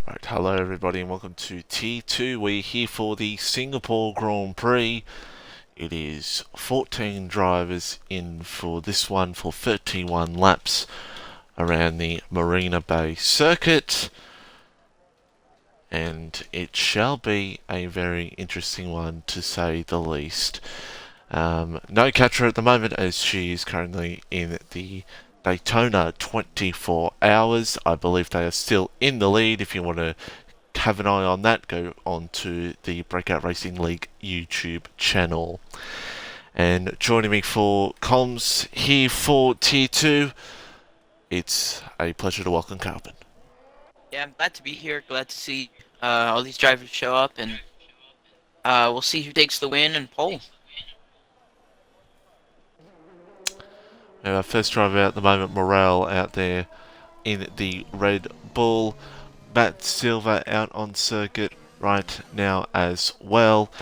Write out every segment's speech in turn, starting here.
Right, hello everybody and welcome to Tier 2. We're here for the Singapore Grand Prix. It is 14 drivers in for this one for 31 laps around the Marina Bay circuit. And it shall be a very interesting one to say the least. No catcher at the moment as she is currently in the Daytona 24 hours. I believe they are still in the lead. If you want to have an eye on that, go on to the Breakout Racing League YouTube channel. And joining me for comms here for Tier 2, it's a pleasure to welcome Carbon. Yeah, I'm glad to be here. Glad to see all these drivers show up, and we'll see who takes the win and pole. Our first driver at the moment, Morel, out there in the Red Bull. Matt Silva out on circuit right now as well.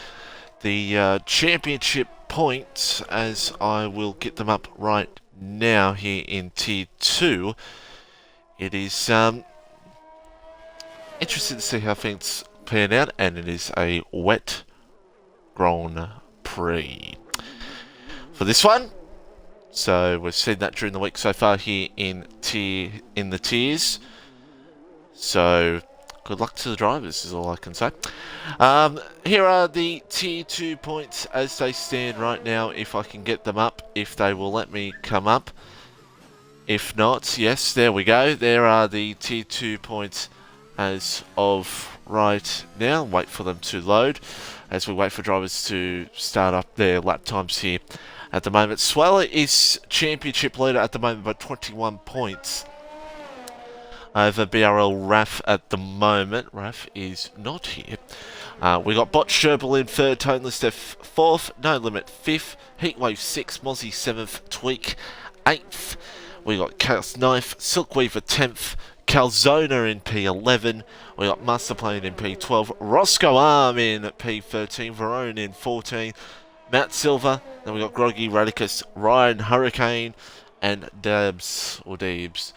The championship points, as I will get them up right now here in Tier 2. It is interesting to see how things pan out, and it is a wet Grand Prix for this one. So we've seen that during the week so far here in the tiers. So good luck to the drivers is all I can say. Here are the Tier 2 points as they stand right now, if I can get them up, if they will let me come up. If not, yes, there we go. There are the Tier 2 points as of right now. Wait for them to load as we wait for drivers to start up their lap times here at the moment. Sweller is championship leader at the moment by 21 points over BRL Raf at the moment. Raf is not here. We got Bot Sherbel in third, Toneless F fourth, No Limit fifth, Heatwave 6, Mozzie 7th, Tweak 8th. We got Chaos Knife, Silkweaver 10th, Calzona in P11. We got Masterplane in P12, Roscoe Arm in P13, Verone in 14, Matt Silva. Then we got Groggy Radicus, Ryan Hurricane, and Dabs or Deebs.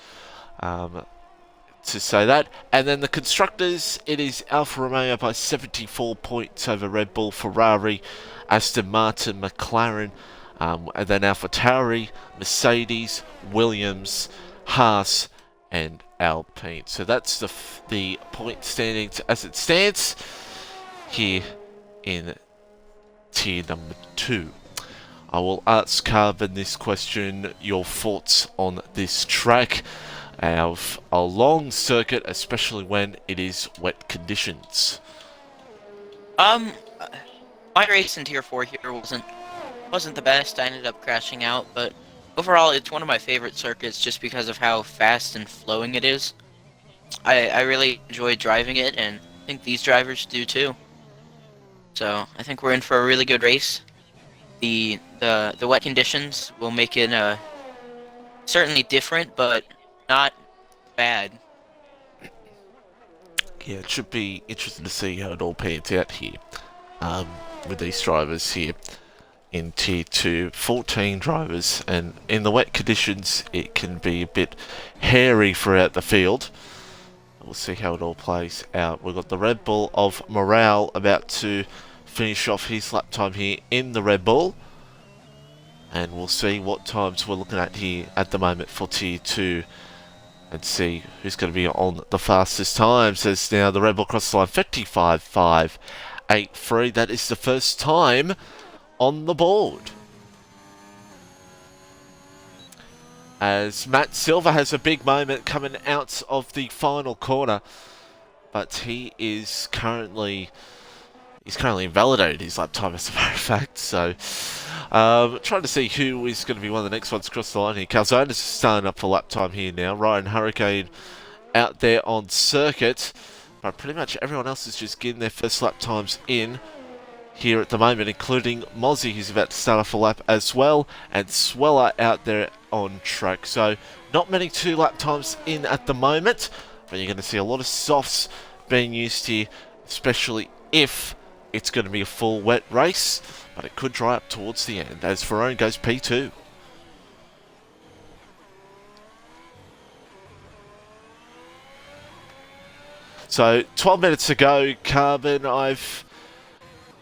To say that. And then the constructors, it is Alfa Romeo by 74 points over Red Bull, Ferrari, Aston Martin, McLaren, and then Alfa Tauri, Mercedes, Williams, Haas, and Alpine. So that's the point standings as it stands here in tier number 2. I will ask Carbon this question, your thoughts on this track of a long circuit, especially when it is wet conditions. Um, my race in Tier 4 here wasn't the best. I ended up crashing out, but overall, it's one of my favorite circuits just because of how fast and flowing it is. I really enjoy driving it, and I think these drivers do too. So I think we're in for a really good race. The wet conditions will make it certainly different, but not bad. Yeah, it should be interesting to see how it all pans out here with these drivers here in Tier 2. 14 drivers, and in the wet conditions it can be a bit hairy throughout the field. We'll see how it all plays out. We've got the Red Bull of Morale about to finish off his lap time here in the Red Bull. And we'll see what times we're looking at here at the moment for Tier 2. And see who's going to be on the fastest times. As now the Red Bull crosses the line 55.583. That is the first time on the board. As Matt Silva has a big moment coming out of the final corner. But he is currently... He's currently invalidated his lap time, as a matter of fact. So, trying to see who is going to be one of the next ones across the line here. Calzone is starting up for lap time here now. Ryan Hurricane out there on circuit. But pretty much everyone else is just getting their first lap times in here at the moment, including Mozzie, who's about to start off a lap as well. And Sweller out there on track. So, not many 2 lap times in at the moment. But you're going to see a lot of softs being used here, especially if it's going to be a full wet race, but it could dry up towards the end as Verone goes P2. So 12 minutes to go, Carbon.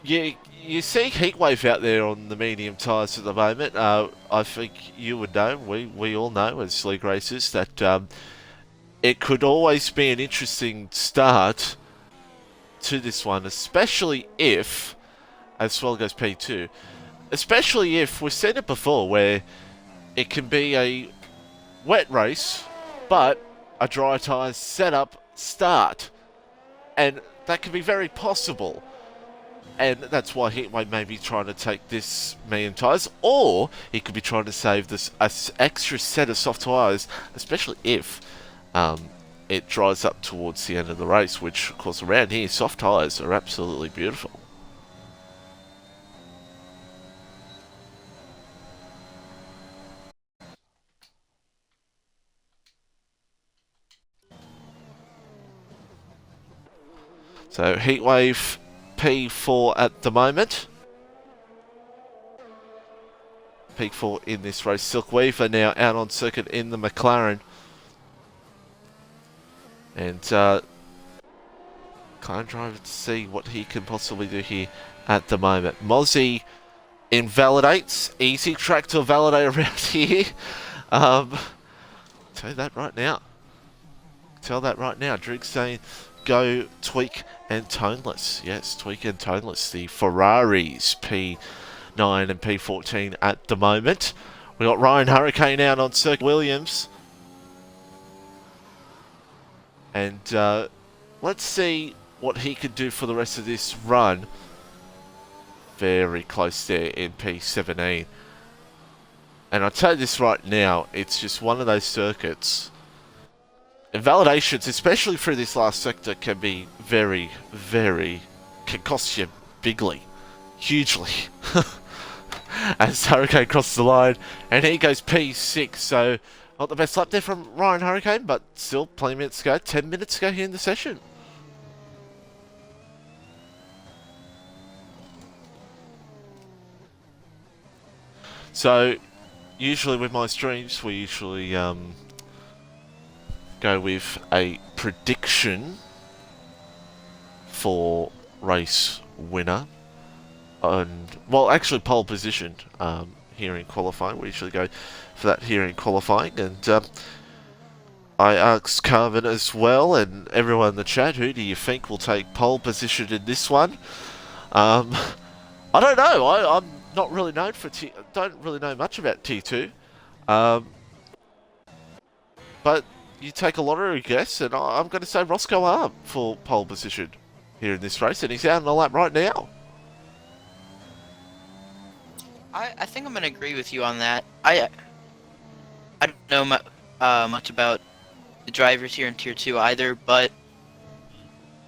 You see Heatwave out there on the medium tyres at the moment. I think you would know. We all know as league racers that it could always be an interesting start to this one, especially if, as well goes P2, especially if we've seen it before where it can be a wet race, but a dry tyres setup start. And that can be very possible. And that's why Heatwave may be trying to take this medium tyres, or he could be trying to save this extra set of soft tyres, especially if it dries up towards the end of the race, which, of course, around here, soft tyres are absolutely beautiful. So Heatwave P4 at the moment. P4 in this race. Silk Weaver now out on circuit in the McLaren. And McLaren driver to see what he can possibly do here at the moment. Mozzie invalidates. Easy track to validate around here. Tell you that right now. Tell that right now. Drink saying go Tweak and Toneless. Yes, Tweak and Toneless. The Ferraris P9 and P14 at the moment. We got Ryan Hurricane out on Circuit Williams. And let's see what he can do for the rest of this run. Very close there in P17. And I'll tell you this right now, it's just one of those circuits. Invalidations, especially through this last sector, can be can cost you bigly. Hugely. As Hurricane crosses the line, and he goes P6, so not the best lap there from Ryan Hurricane, but still plenty of minutes to go. 10 minutes to go here in the session. So, usually with my streams, we usually go with a prediction for race winner. And, well, actually pole position here in qualifying. We usually go for that here in qualifying. And I asked Carmen as well, and everyone in the chat, who do you think will take pole position in this one? I don't know. I'm not really known for don't really know much about T2. But you take a lottery guess, and I'm going to say Roscoe Arm for pole position here in this race, and he's out on the lap right now. I think I'm gonna agree with you on that. I don't know much about the drivers here in Tier 2 either, but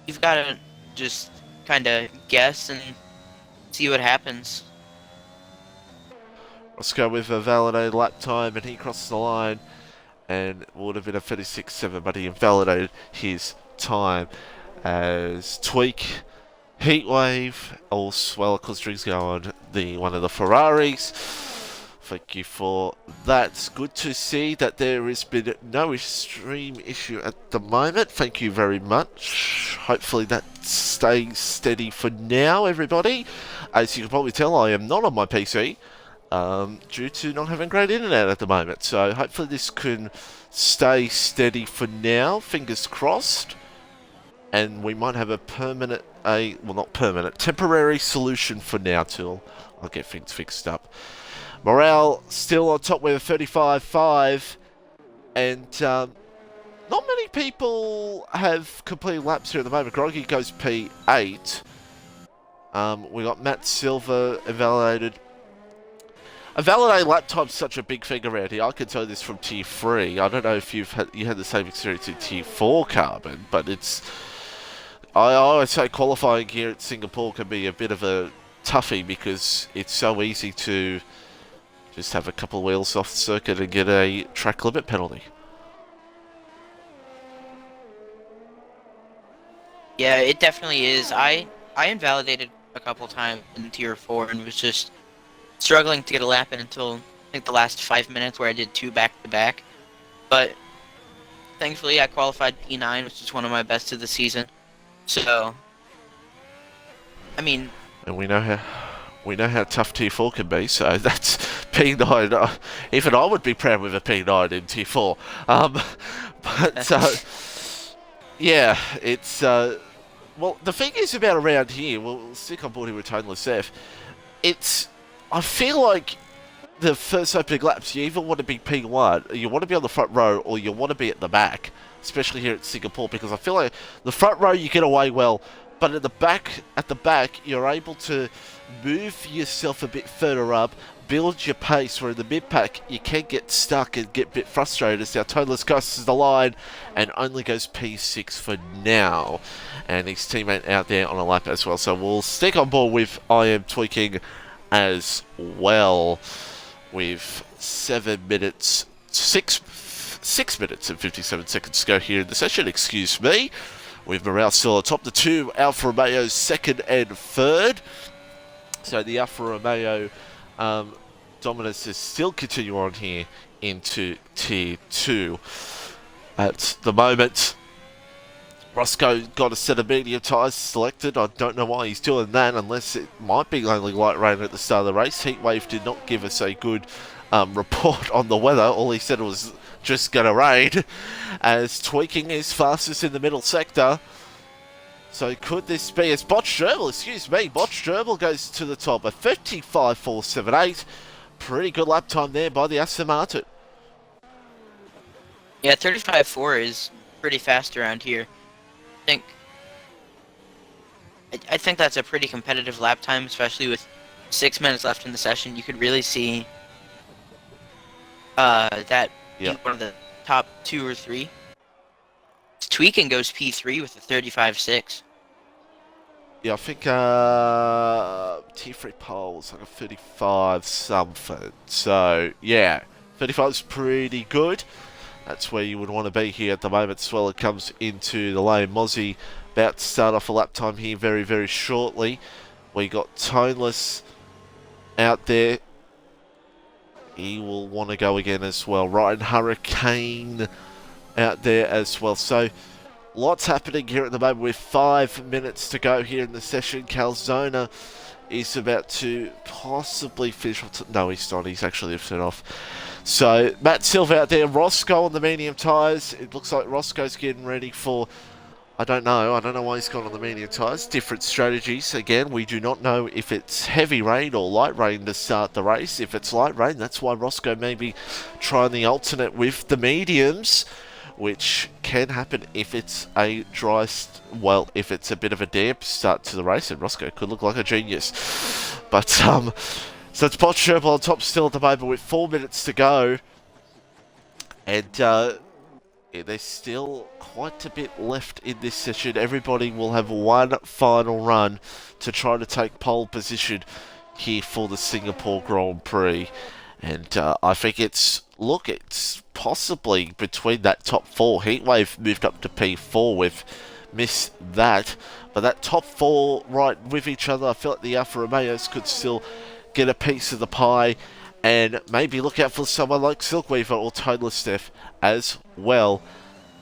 you've got to just kind of guess and see what happens. Roscoe with a validated lap time, and he crosses the line, and would have been a 36.7, but he invalidated his time as Tweak, Heatwave, also, well, of course, Driggs go on one of the Ferraris. Thank you for that. It's good to see that there has been no extreme issue at the moment. Thank you very much. Hopefully that stays steady for now, everybody. As you can probably tell, I am not on my PC due to not having great internet at the moment. So hopefully this can stay steady for now. Fingers crossed. And we might have a temporary solution for now till I'll get things fixed up. Morale still on top with a 35.5, and not many people have completed laps here at the moment. Groggy goes P8. We got Matt Silver invalidated. A validated lap time's such a big thing around here. I can tell you this from Tier 3. I don't know if you had the same experience in Tier 4, Carbon, but it's... I always say qualifying here at Singapore can be a bit of a toughie because it's so easy to just have a couple of wheels off the circuit and get a track limit penalty. Yeah, it definitely is. I invalidated a couple times in Tier 4 and was just struggling to get a lap in until I think the last 5 minutes where I did 2 back-to-back. But Thankfully, I qualified P9, which is one of my best of the season. So, I mean, And we know how tough Tier 4 can be, so that's P9. Even I would be proud with a P9 in Tier 4. But, yeah, it's... well, the thing is about around here, we'll stick on board here with Toneless F, it's... I feel like the first opening laps, you either want to be P1, or you want to be on the front row, or you want to be at the back, especially here at Singapore, because I feel like the front row you get away well, but at the back, you're able to move yourself a bit further up, build your pace, where in the mid-pack, you can get stuck and get a bit frustrated as our Toneless crosses the line and only goes P6 for now. And his teammate out there on a lap as well. So we'll stick on board with I Am Tweaking as well, with 6 minutes and 57 seconds to go here in the session, excuse me, with Morale still atop the two Alfa Romeos second and third. So the Alfa Romeo dominance is still continuing on here into Tier 2. At the moment, Roscoe got a set of medium tyres selected. I don't know why he's doing that, unless it might be only light rain at the start of the race. Heatwave did not give us a good report on the weather. All he said was just going to rain, as Tweaking is fastest in the middle sector. So could this be as Botch Gerbil goes to the top, a 55.478. Pretty good lap time there by the Aston Martin. yeah, 35.4 is pretty fast around here. I think that's a pretty competitive lap time, especially with 6 minutes left in the session. You could really see that being one of the top 2 or 3. Tweaking goes P3 with a 35.6. Yeah, I think Tier 3 poles like a 35 something. So yeah, 35 is pretty good. That's where you would want to be here at the moment. Swell comes into the lane. Mozzie about to start off a lap time here very, very shortly. We got Toneless out there. He will want to go again as well. Ryan Hurricane out there as well. So lots happening here at the moment with 5 minutes to go here in the session. Calzona is about to possibly finish off. No, he's not. He's actually lifted off. So Matt Silva out there. Roscoe on the medium tyres. It looks like Roscoe's getting ready for... I don't know why he's gone on the medium tyres. Different strategies. Again, we do not know if it's heavy rain or light rain to start the race. If it's light rain, that's why Roscoe may be trying the alternate with the mediums, which can happen if it's a dry... well, if it's a bit of a damp start to the race, and Roscoe could look like a genius. But, so it's Botch Gerbil on top still at the moment with 4 minutes to go. And, there's still quite a bit left in this session. Everybody will have one final run to try to take pole position here for the Singapore Grand Prix. And I think it's possibly between that top 4. Heatwave moved up to P4 with missed that. But that top 4 right with each other, I feel like the Alfa Romeos could still get a piece of the pie. And maybe look out for someone like Silkweaver or Toneless Steph as well.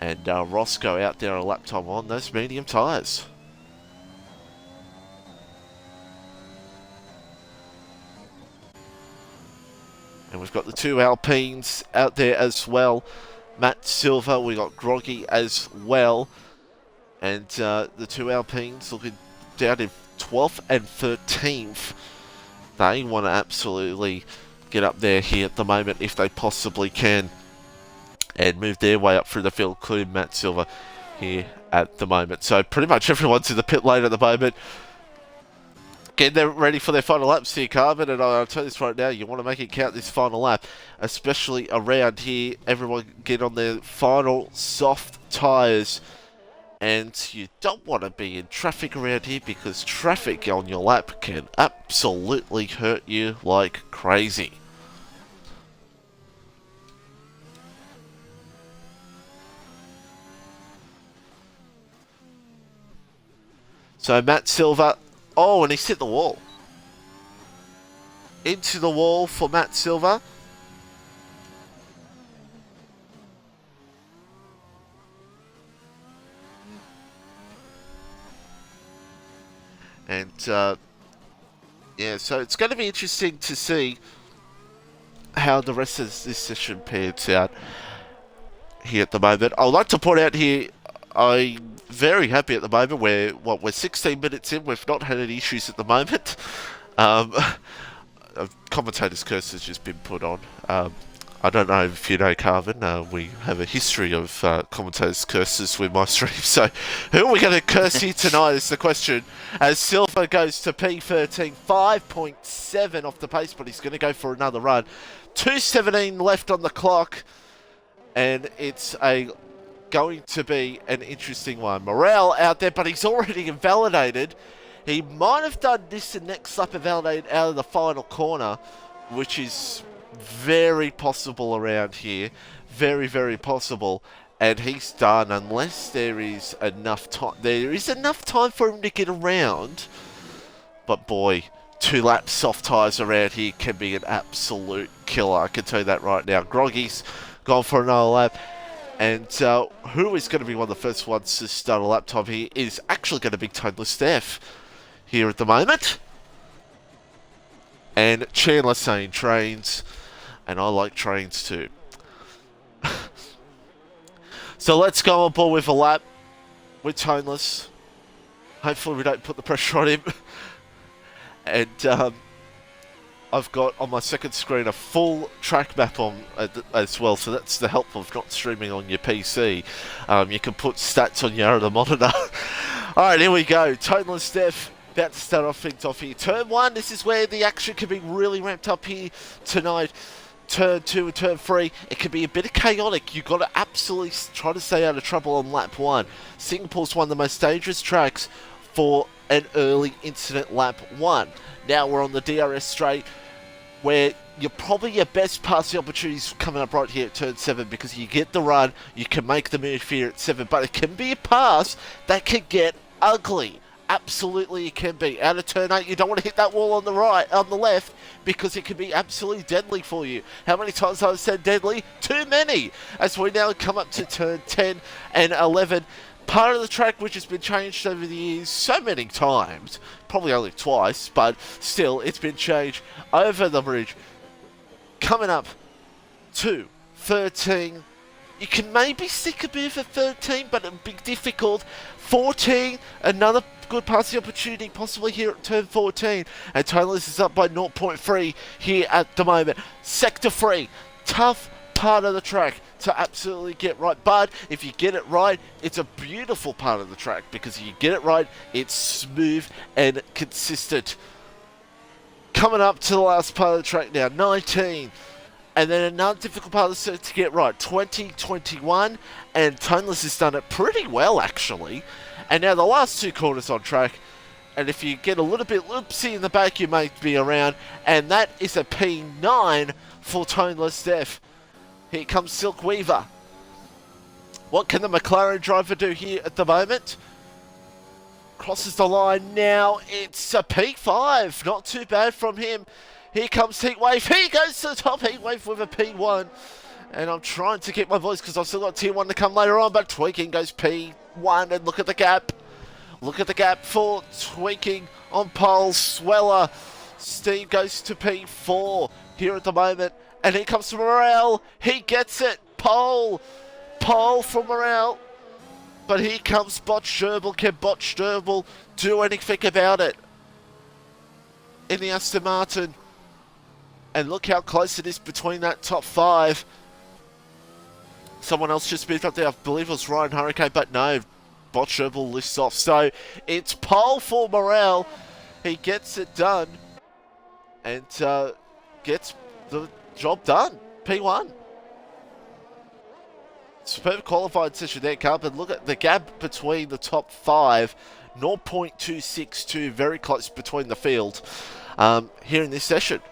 And Roscoe out there on a lap time on those medium tyres. And we've got the 2 Alpines out there as well. Matt Silva, we got Groggy as well. And the 2 Alpines looking down in 12th and 13th. They want to absolutely get up there here at the moment if they possibly can, and move their way up through the field, including Matt Silva here at the moment. So pretty much everyone's in the pit lane at the moment, getting them ready for their final laps here, Carbon. And I'll tell you this right now, you want to make it count this final lap, especially around here. Everyone get on their final soft tyres. And you don't want to be in traffic around here, because traffic on your lap can absolutely hurt you like crazy. So Matt Silva, oh, and he's hit the wall. Into the wall for Matt Silva. And yeah, so it's going to be interesting to see how the rest of this session pans out here at the moment. I'd like to point out here, I'm very happy at the moment. We're 16 minutes in. We've not had any issues at the moment. A commentator's curse has just been put on. I don't know if you know, Carvin. We have a history of commentators' curses with my stream. So, who are we going to curse here tonight is the question. As Silver goes to P13, 5.7 off the pace, but he's going to go for another run. 2:17 left on the clock, and it's going to be an interesting one. Morale out there, but he's already invalidated. He might have done this and next lap invalidated out of the final corner, which is very possible around here. Very, very possible. And he's done unless there is enough time. There is enough time for him to get around. But boy, 2 laps soft tyres around here can be an absolute killer. I can tell you that right now. Groggy's gone for another lap. And who is going to be one of the first ones to start a lap time here is actually going to be Toneless Steph here at the moment. And Chandler saying trains, and I like trains too. So let's go on board with a lap with Toneless. Hopefully we don't put the pressure on him. And I've got on my second screen a full track map on as well, so that's the help of not streaming on your PC. You can put stats on your other monitor. Alright, here we go. Toneless Steph about to start off things off here. Turn 1, this is where the action can be really ramped up here tonight. Turn 2 and turn 3, it can be a bit of chaotic. You've got to absolutely try to stay out of trouble on lap 1. Singapore's one of the most dangerous tracks for an early incident lap 1. Now we're on the DRS straight, where your best passing opportunities coming up right here at turn 7, because you get the run, you can make the move here at 7, but it can be a pass that can get ugly. Absolutely it can be. Out of turn 8, you don't want to hit that wall on the left, because it can be absolutely deadly for you. How many times have I said deadly? Too many! As we now come up to turn 10 and 11. Part of the track which has been changed over the years so many times, probably only twice, but still, it's been changed over the bridge. Coming up to 13. You can maybe stick a bit for 13, but it'll be difficult. 14, another good passing opportunity, possibly here at turn 14. And Toneless is up by 0.3 here at the moment. Sector 3, tough part of the track to absolutely get right, but if you get it right, it's a beautiful part of the track, because if you get it right, it's smooth and consistent. Coming up to the last part of the track now, 19, and then another difficult part of the circuit to get right, 20, 21, and Toneless has done it pretty well actually. And now the last 2 corners on track, and if you get a little bit loopsy in the back, you may be around, and that is a P9 for Toneless Steph. Here comes Silk Weaver. What can the McLaren driver do here at the moment? Crosses the line now. It's a P5. Not too bad from him. Here comes Heatwave. He goes to the top. Heatwave with a P1. And I'm trying to keep my voice because I've still got Tier 1 to come later on. But Tweaking goes P1. And look at the gap. Look at the gap for Tweaking on pole. Sweller. Steve goes to P4 here at the moment. And here comes Morale. He gets it. Pole. Pole from Morale. But here comes Bot Sherbel. Can Bot Sherbel do anything about it? In the Aston Martin. And look how close it is between that top 5. Someone else just moved up there. I believe it was Ryan Hurricane. But no. Bot Sherbel lifts off. So it's pole for Morale. He gets it done. And gets the job done. P1. Superb qualified session there, Carpet. Look at the gap between the top 5. 0.262. Very close between the field here in this session.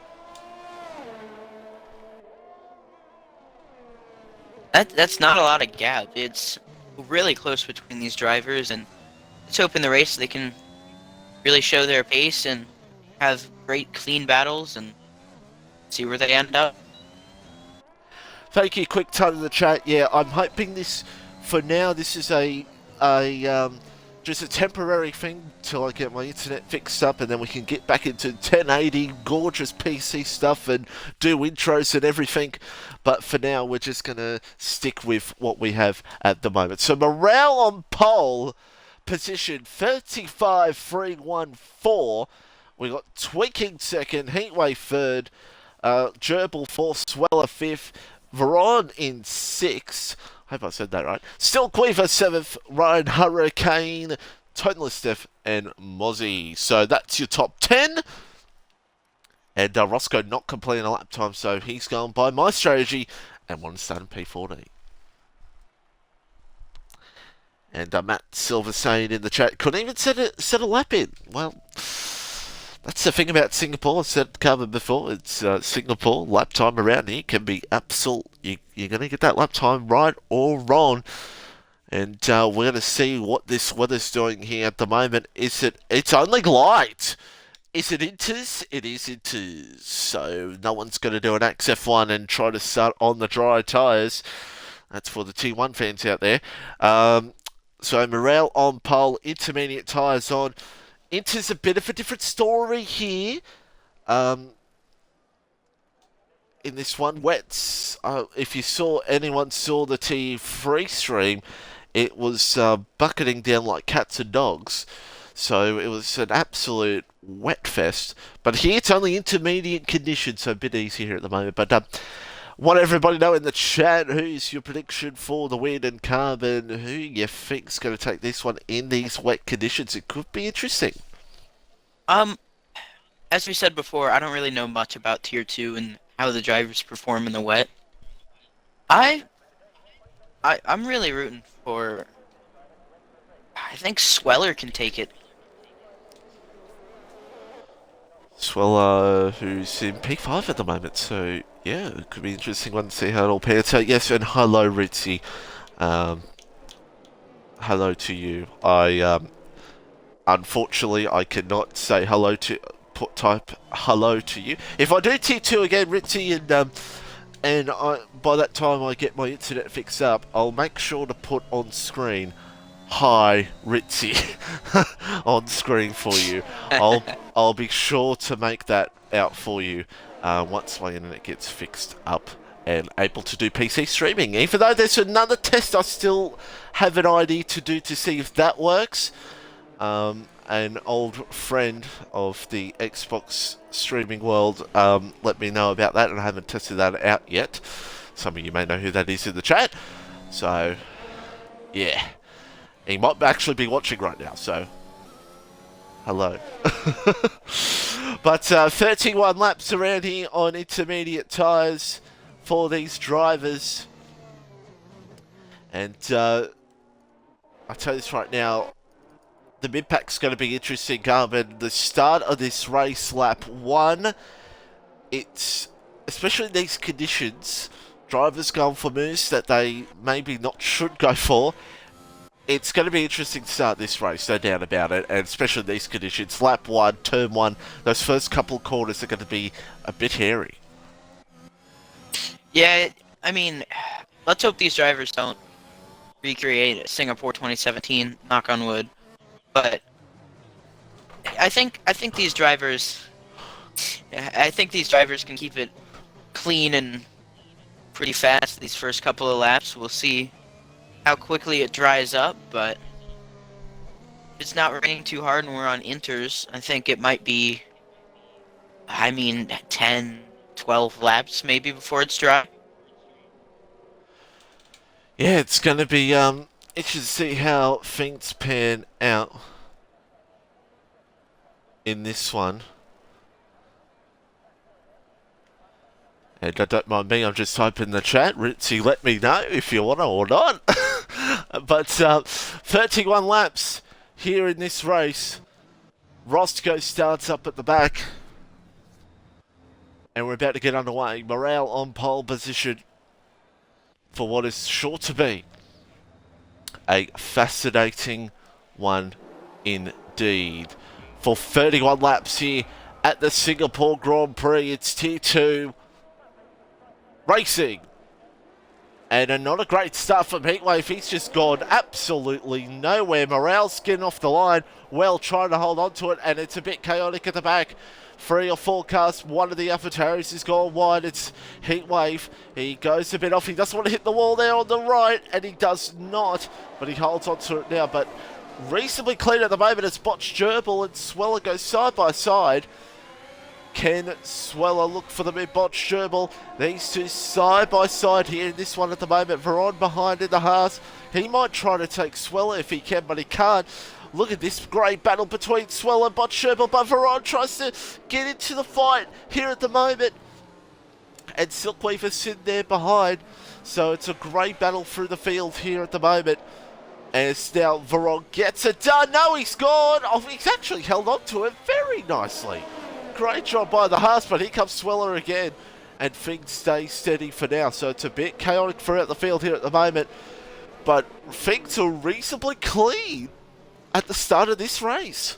That's not a lot of gap. It's really close between these drivers, and let's hope in the race they can really show their pace and have great clean battles and see where they end up. Thank you, quick ton in the chat. Yeah, I'm hoping this, for now, this is a just a temporary thing till I get my internet fixed up, and then we can get back into 1080 gorgeous PC stuff and do intros and everything. But for now, we're just gonna stick with what we have at the moment. So morale on pole position 35,314. We got Tweaking second, Heatwave third, Gerbil fourth, Sweller fifth, Veron in sixth. Hope I said that right. Still Queever 7th, Ryan Hurricane, Toneless and Mozzie. So that's your top 10. And Roscoe not completing a lap time, so he's going by my strategy and wanted to start in P14. And Matt Silver saying in the chat, couldn't even set a lap in. Well, that's the thing about Singapore. I've said it covered before. It's Singapore. Lap time around here can be absolute. You're going to get that lap time right or wrong. And we're going to see what this weather's doing here at the moment. It's only light. Is it inters? It is inters. So no one's going to do an Axe F1 and try to start on the dry tyres. That's for the T1 fans out there. So morale on pole, intermediate tyres on. Inter's a bit of a different story here. In this one, wets. If anyone saw the T3 stream, it was bucketing down like cats and dogs. So it was an absolute wet fest. But here it's only intermediate conditions, so a bit easier here at the moment. But want everybody know in the chat who's your prediction for the win and Carbon, who you think's going to take this one in these wet conditions. It could be interesting. As we said before, I don't really know much about Tier 2 and how the drivers perform in the wet. I'm really rooting for... I think Sweller can take it. Sweller, who's in P5 at the moment, so yeah, it could be an interesting one to see how it all pans out. Yes, and hello, Ritzy. Hello to you. Unfortunately, I cannot say hello to... type hello to you. If I do T2 again, Ritzy, and by that time I get my internet fixed up, I'll make sure to put on screen hi Ritzy on screen for you. I'll be sure to make that out for you once my internet gets fixed up and able to do PC streaming. Even though there's another test I still have an idea to do to see if that works. An old friend of the Xbox streaming world let me know about that, and I haven't tested that out yet. Some of you may know who that is in the chat. So, yeah. He might actually be watching right now, so hello. But 31 laps around here on intermediate tyres for these drivers. And I tell you this right now, the mid-pack's going to be interesting, Garmin. The start of this race, lap 1, it's, especially in these conditions, drivers going for moves that they maybe not should go for. It's going to be interesting to start this race, no doubt about it, and especially in these conditions. Lap 1, turn 1, those first couple of corners are going to be a bit hairy. Yeah, I mean, let's hope these drivers don't recreate Singapore 2017, knock on wood. But I think these drivers can keep it clean and pretty fast these first couple of laps. We'll see how quickly it dries up, but if it's not raining too hard and we're on inters, I think it might be, 10, 12 laps maybe before it's dry. Yeah, it's going to be interesting to see how things pan out in this one. And don't mind me, I'm just typing in the chat. Ritzy, let me know if you want to or not. But 31 laps here in this race. Roscoe starts up at the back. And we're about to get underway. Morale on pole position for what is sure to be a fascinating one indeed. For 31 laps here at the Singapore Grand Prix, it's Tier 2 racing. And not a great start from Heatwave. He's just gone absolutely nowhere. Morale's getting off the line. Well, trying to hold on to it, and it's a bit chaotic at the back. 3 or 4 cars. One of the AlphaTauris has gone wide. It's Heatwave. He goes a bit off. He doesn't want to hit the wall there on the right, and he does not. But he holds on to it now. But reasonably clean at the moment as Botch Gerbil and Sweller go side by side. Can Sweller look for the mid-Botch Gerbil? These two side by side here in this one at the moment. Veron behind in the Haas. He might try to take Sweller if he can, but he can't. Look at this great battle between Sweller and Botch Gerbil, but Veron tries to get into the fight here at the moment. And Silkweaver's sitting there behind. So it's a great battle through the field here at the moment. As now Veron gets it done. No, he's gone. Oh, he's actually held on to it very nicely. Great job by the Haas, but here comes Sweller again. And things stay steady for now. So it's a bit chaotic throughout the field here at the moment. But things are reasonably clean at the start of this race.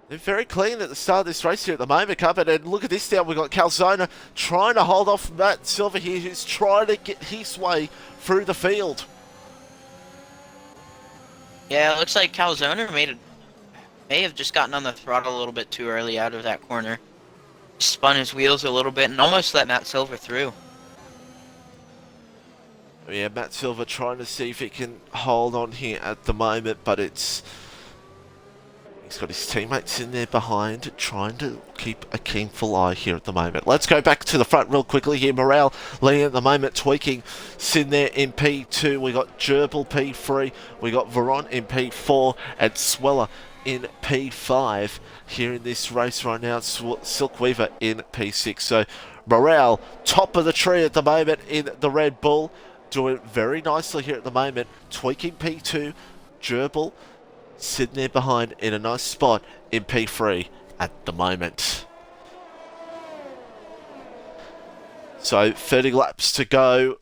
They're very clean at the start of this race here at the moment, Cupboard. And look at this now. We've got Calzona trying to hold off Matt Silver here, who's trying to get his way through the field. Yeah, it looks like Calzona may have just gotten on the throttle a little bit too early out of that corner. Spun his wheels a little bit and almost let Matt Silver through. Yeah, Matt Silver trying to see if he can hold on here at the moment, but he's got his teammates in there behind, trying to keep a keenful eye here at the moment. Let's go back to the front real quickly here. Morale leading at the moment, tweaking. Sin there in P2. We got Gerbil P3. We got Veron in P4 and Sweller in P5 here in this race right now. Silkweaver in P6. So Morale top of the tree at the moment in the Red Bull, doing very nicely here at the moment. Tweaking P2, Gerbil sitting there behind in a nice spot in P3 at the moment. So 30 laps to go,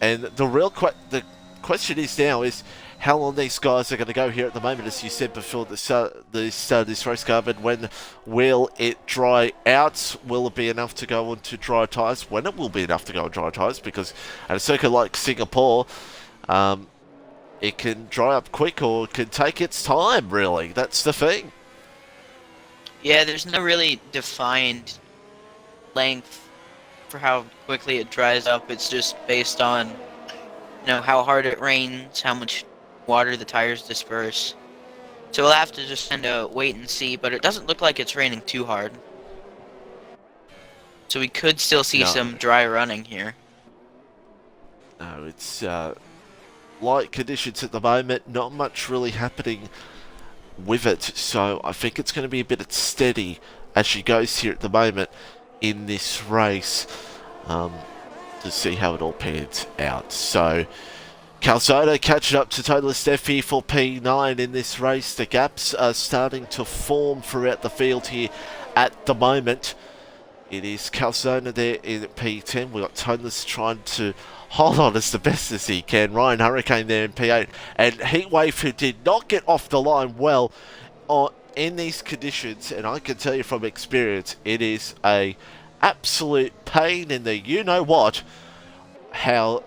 and the question is now is how long these guys are going to go here at the moment. As you said before the start of this race, Carbon, when will it dry out? Will it be enough to go on to dry tyres? When it will be enough to go on dry tyres, because at a circuit like Singapore, it can dry up quick or it can take its time, really. That's the thing. Yeah, there's no really defined length for how quickly it dries up. It's just based on, how hard it rains, how much water the tires disperse. So we'll have to just kind of wait and see, but it doesn't look like it's raining too hard. So we could still see some dry running here. No, it's light conditions at the moment, not much really happening with it, so I think it's going to be a bit steady as she goes here at the moment in this race, to see how it all pans out. So Calzona catching up to Total Steph here for P9 in this race. The gaps are starting to form throughout the field here at the moment. It is Calzona there in P10. We've got Toneless trying to hold on as the best as he can. Ryan Hurricane there in P8. And Heatwave, who did not get off the line well in these conditions. And I can tell you from experience, it is a absolute pain in the you-know-what how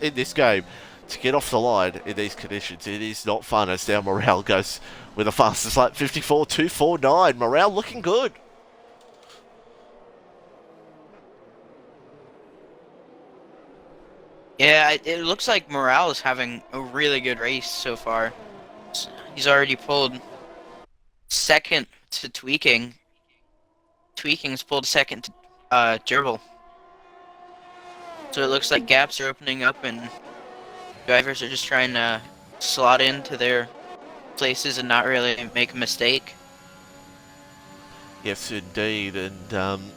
in this game to get off the line in these conditions. It is not fun, as now Morale goes with a fastest lap, 54.249. Morale looking good. Yeah, it looks like Morale is having a really good race so far. He's already pulled second to Tweaking. Tweaking's pulled second to Gerbil. So it looks like gaps are opening up and drivers are just trying to slot into their places and not really make a mistake. Yes, indeed, and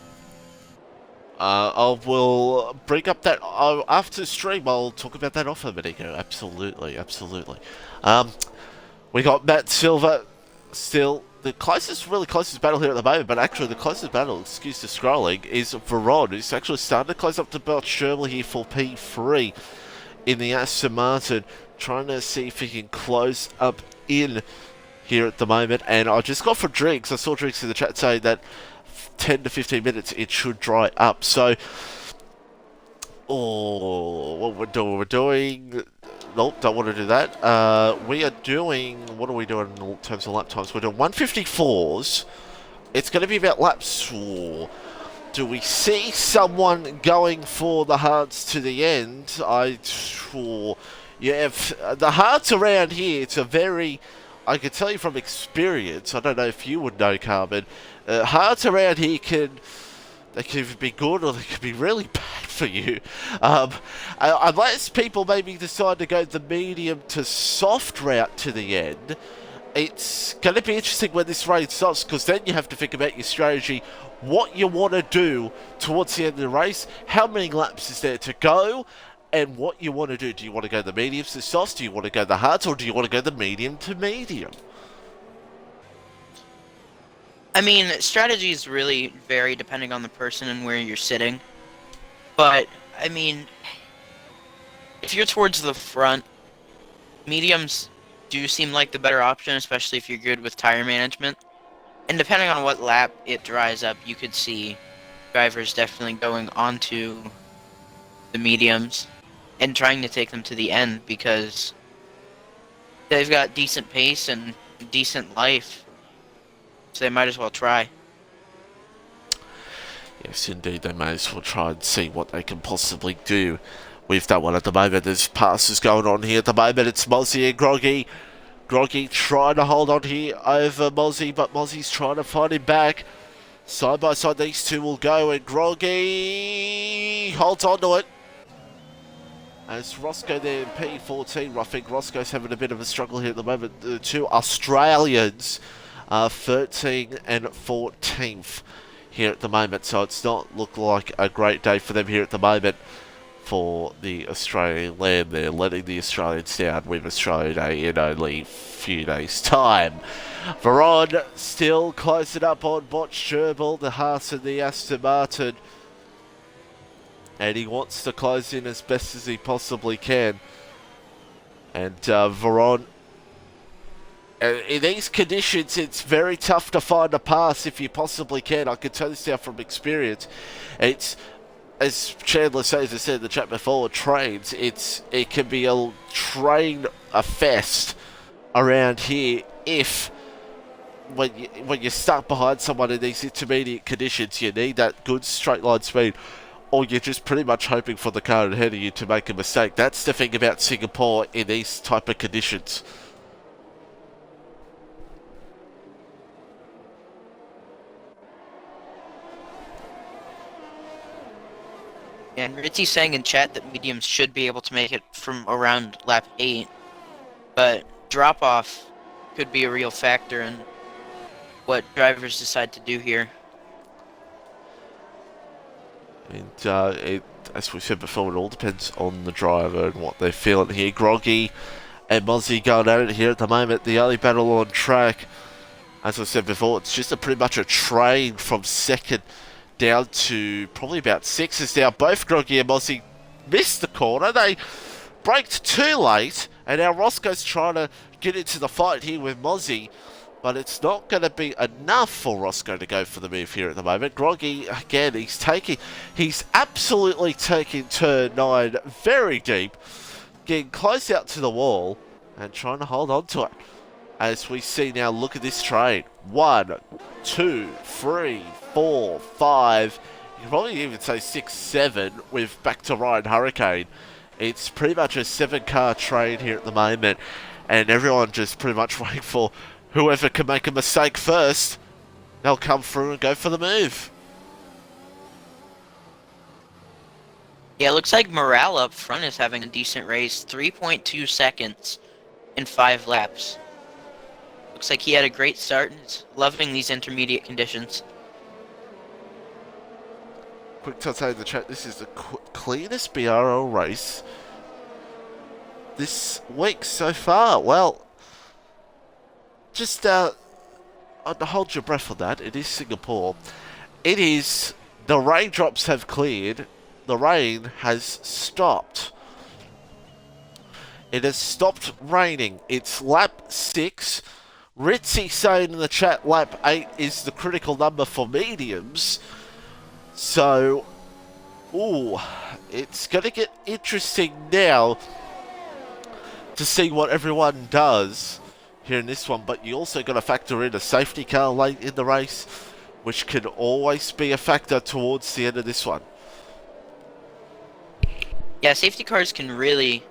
I will bring up that after stream. I'll talk about that off a minute ago. Absolutely, absolutely. We got Matt Silver still the really closest battle here at the moment, but actually the closest battle, excuse the scrolling, is Veron, who's actually starting to close up to Belt Sherwood here for P3 in the Aston Martin, trying to see if he can close up in here at the moment. And I just got for Driggs. I saw Driggs in the chat say that 10 to 15 minutes, it should dry up. So, oh, what we're doing. Nope, don't want to do that. We are doing. What are we doing in terms of lap times? We're doing 154s. It's going to be about laps. Oh, do we see someone going for the hearts to the end? Yeah, the hearts around here, it's a very, I can tell you from experience, I don't know if you would know, Carmen, hearts around here they can either be good or they can be really bad for you. Unless people maybe decide to go the medium to soft route to the end, it's going to be interesting when this race starts, because then you have to think about your strategy, what you want to do towards the end of the race, how many laps is there to go, and what you want to do. Do you want to go the mediums to softs? Do you want to go the hards? Or do you want to go the medium to medium? I mean, strategies really vary depending on the person and where you're sitting. But, I mean, if you're towards the front, mediums do seem like the better option, especially if you're good with tire management. And depending on what lap it dries up, you could see drivers definitely going onto the mediums and trying to take them to the end, because they've got decent pace and decent life, so they might as well try. Yes, indeed, they may as well try and see what they can possibly do with that one at the moment. There's passes going on here at the moment. It's Mozzie and Groggy. Groggy trying to hold on here over Mozzie, but Mozzie's trying to find him back. Side by side, these two will go, and Groggy holds on to it. As Roscoe there in P14, I think Roscoe's having a bit of a struggle here at the moment. The two Australians are 13th and 14th here at the moment, so it's not look like a great day for them here at the moment for the Australian land. They're letting the Australians down with Australia Day in only a few days' time. Veron still closing up on Botch Gerbil, the Haas and the Aston Martin. And he wants to close in as best as he possibly can. And Veron, in these conditions, it's very tough to find a pass if you possibly can. I can tell this now from experience. It's, as Chandler says, I said in the chat before, trains, it can be a fest around here if when you're stuck behind someone in these intermediate conditions, you need that good straight line speed, or you're just pretty much hoping for the car ahead of you to make a mistake. That's the thing about Singapore in these type of conditions. And Ritzy's saying in chat that mediums should be able to make it from around lap 8, but drop-off could be a real factor in what drivers decide to do here. And as we said before, it all depends on the driver and what they're feeling here. Groggy and Mozzie going at it here at the moment. The only battle on track, as I said before, it's just pretty much a train from second down to probably about 6th now. Both Groggy and Mozzie missed the corner. They braked too late, and now Roscoe's trying to get into the fight here with Mozzie, but it's not going to be enough for Roscoe to go for the move here at the moment. Groggy, again, he's absolutely taking turn 9 very deep, getting close out to the wall and trying to hold on to it. As we see now, look at this train. 1, 2, 3, 4, 5, you can probably even say 6, 7 with back to Ryan Hurricane. It's pretty much a 7-car train here at the moment, and everyone just pretty much waiting for whoever can make a mistake first. They'll come through and go for the move. Yeah, it looks like Morale up front is having a decent race. 3.2 seconds in 5 laps. Looks like he had a great start and is loving these intermediate conditions. Quick touch in the chat, this is the cleanest BRL race this week so far. Well, just hold your breath on that. It is Singapore. It is, the raindrops have cleared. The rain has stopped. It has stopped raining. It's lap 6. Ritzy saying in the chat lap 8 is the critical number for mediums. So, ooh, it's going to get interesting now to see what everyone does here in this one. But you also got to factor in a safety car late in the race, which can always be a factor towards the end of this one. Yeah, safety cars can really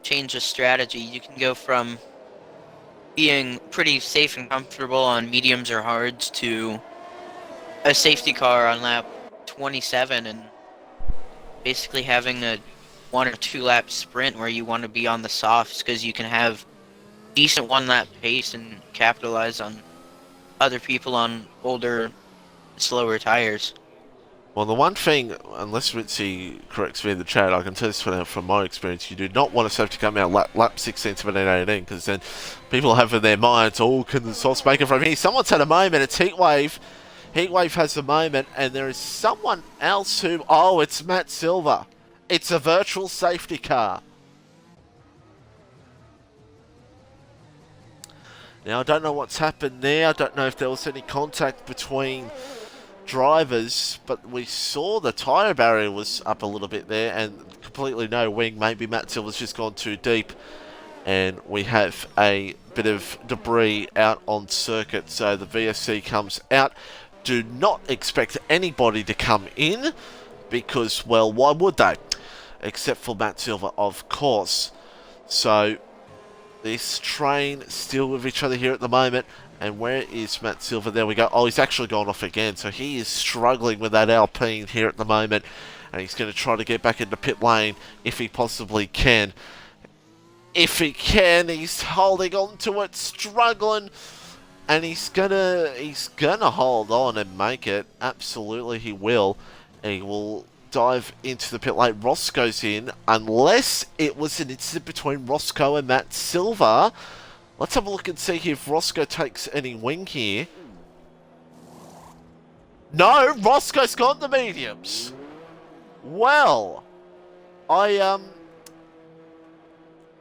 change a strategy. You can go from being pretty safe and comfortable on mediums or hards to a safety car on lap 27 and basically having a 1 or 2 lap sprint where you want to be on the softs because you can have decent 1 lap pace and capitalize on other people on older, slower tires. Well, the one thing, unless Ritzy corrects me in the chat, I can tell this from my experience, you do not want a safety car out lap 16, 17, 18, because then people have in their minds, oh, can the softs make it from here? Someone's had a moment, it's Heatwave. Heatwave has a moment, and there is someone else who, oh, it's Matt Silver. It's a virtual safety car. Now, I don't know what's happened there. I don't know if there was any contact between drivers, but we saw the tyre barrier was up a little bit there and completely no wing. Maybe Matt Silver's just gone too deep, and we have a bit of debris out on circuit, so the VSC comes out. Do not expect anybody to come in because, well, why would they? Except for Matt Silver, of course. So this train still with each other here at the moment. And where is Matt Silver? There we go. Oh, he's actually gone off again. So he is struggling with that Alpine here at the moment. And he's going to try to get back into pit lane if he possibly can. If he can, he's holding on to it, struggling. And he's gonna hold on and make it. Absolutely he will. He will dive into the pit lane. Roscoe's in, unless it was an incident between Roscoe and Matt Silver. Let's have a look and see if Roscoe takes any wing here. No, Roscoe's got the mediums. Well,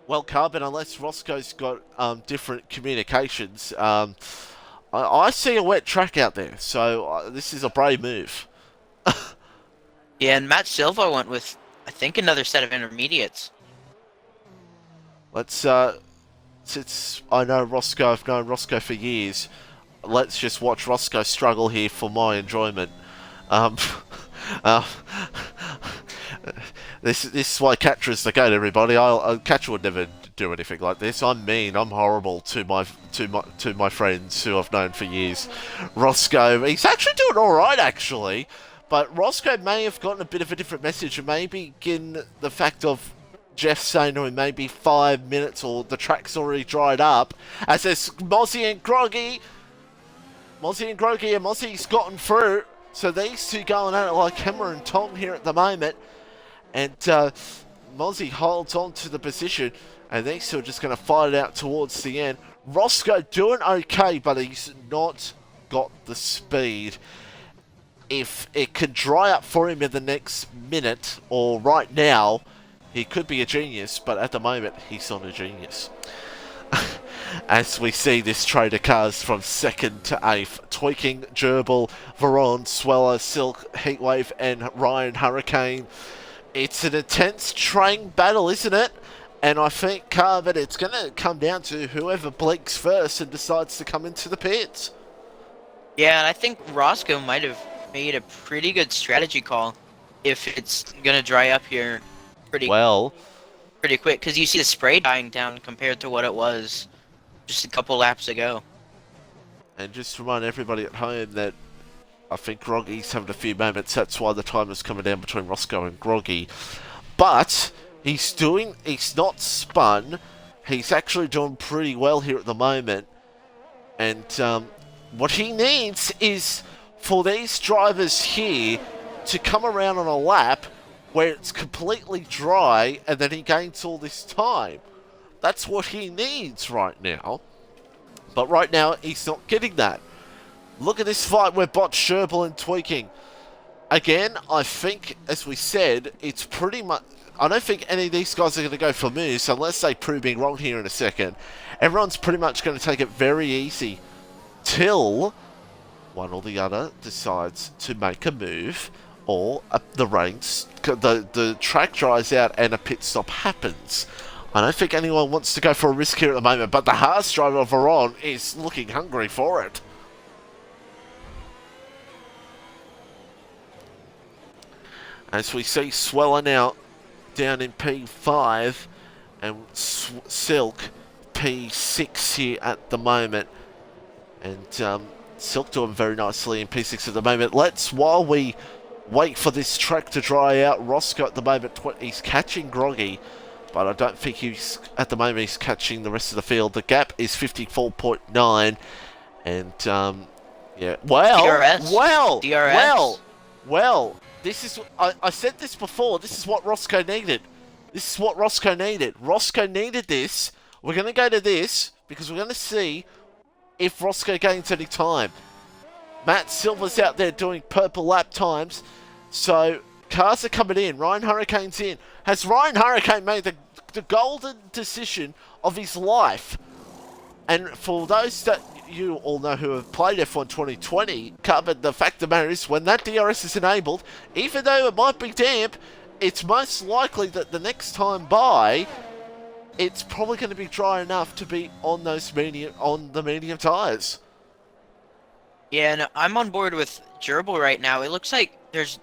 well, Carbon, unless Roscoe's got different communications, I see a wet track out there, so this is a brave move. Yeah, and Matt Silva went with, I think, another set of intermediates. Let's, since I know Roscoe, I've known Roscoe for years, let's just watch Roscoe struggle here for my enjoyment. This is why Catcher is the goat, everybody. Catcher would never do anything like this. I'm mean. I'm horrible to my friends who I've known for years. Roscoe, he's actually doing all right, actually. But Roscoe may have gotten a bit of a different message, and maybe given the fact of Jeff saying to him maybe 5 minutes or the track's already dried up, as there's Mozzie and Groggy. And Mozzie's gotten through. So these two going at it like hammer and tong here at the moment. And Mozzie holds on to the position, and these two are just going to fight it out towards the end. Roscoe doing okay, but he's not got the speed. If it could dry up for him in the next minute, or right now, he could be a genius, but at the moment, he's not a genius. As we see this trade of cars from 2nd to 8th. Tweaking, Gerbil, Veron, Sweller, Silk, Heatwave, and Ryan Hurricane. It's an intense train battle, isn't it? And I think, Carver, it's going to come down to whoever blinks first and decides to come into the pits. Yeah, and I think Roscoe might have made a pretty good strategy call if it's going to dry up here pretty quick. Because you see the spray dying down compared to what it was just a couple laps ago. And just to remind everybody at home that I think Groggy's having a few moments. That's why the time is coming down between Roscoe and Groggy. But he's not spun. He's actually doing pretty well here at the moment. And what he needs is for these drivers here to come around on a lap where it's completely dry and then he gains all this time. That's what he needs right now. But right now, he's not getting that. Look at this fight where Bot, Sherbel and Tweaking. Again, I think, as we said, it's pretty much I don't think any of these guys are going to go for moves unless they prove me wrong here in a second. Everyone's pretty much going to take it very easy till one or the other decides to make a move, or the track dries out and a pit stop happens. I don't think anyone wants to go for a risk here at the moment, but the Haas driver Veron is looking hungry for it. As we see Sweller now down in P5 and Silk P6 here at the moment. And Silk doing very nicely in P6 at the moment. While we wait for this track to dry out, Roscoe at the moment, he's catching Groggy, but I don't think at the moment he's catching the rest of the field. The gap is 54.9, and yeah, well, this is, I said this before, this is what Roscoe needed. This is what Roscoe needed. Roscoe needed this. We're going to go to this, because we're going to see if Roscoe gains any time. Matt Silver's out there doing purple lap times, so cars are coming in. Ryan Hurricane's in. Has Ryan Hurricane made the golden decision of his life? And for those that you all know who have played F1 2020, covered, the fact of the matter is, when that DRS is enabled, even though it might be damp, it's most likely that the next time by, it's probably going to be dry enough to be on the medium tyres. Yeah, and I'm on board with Gerbil right now. It looks like there's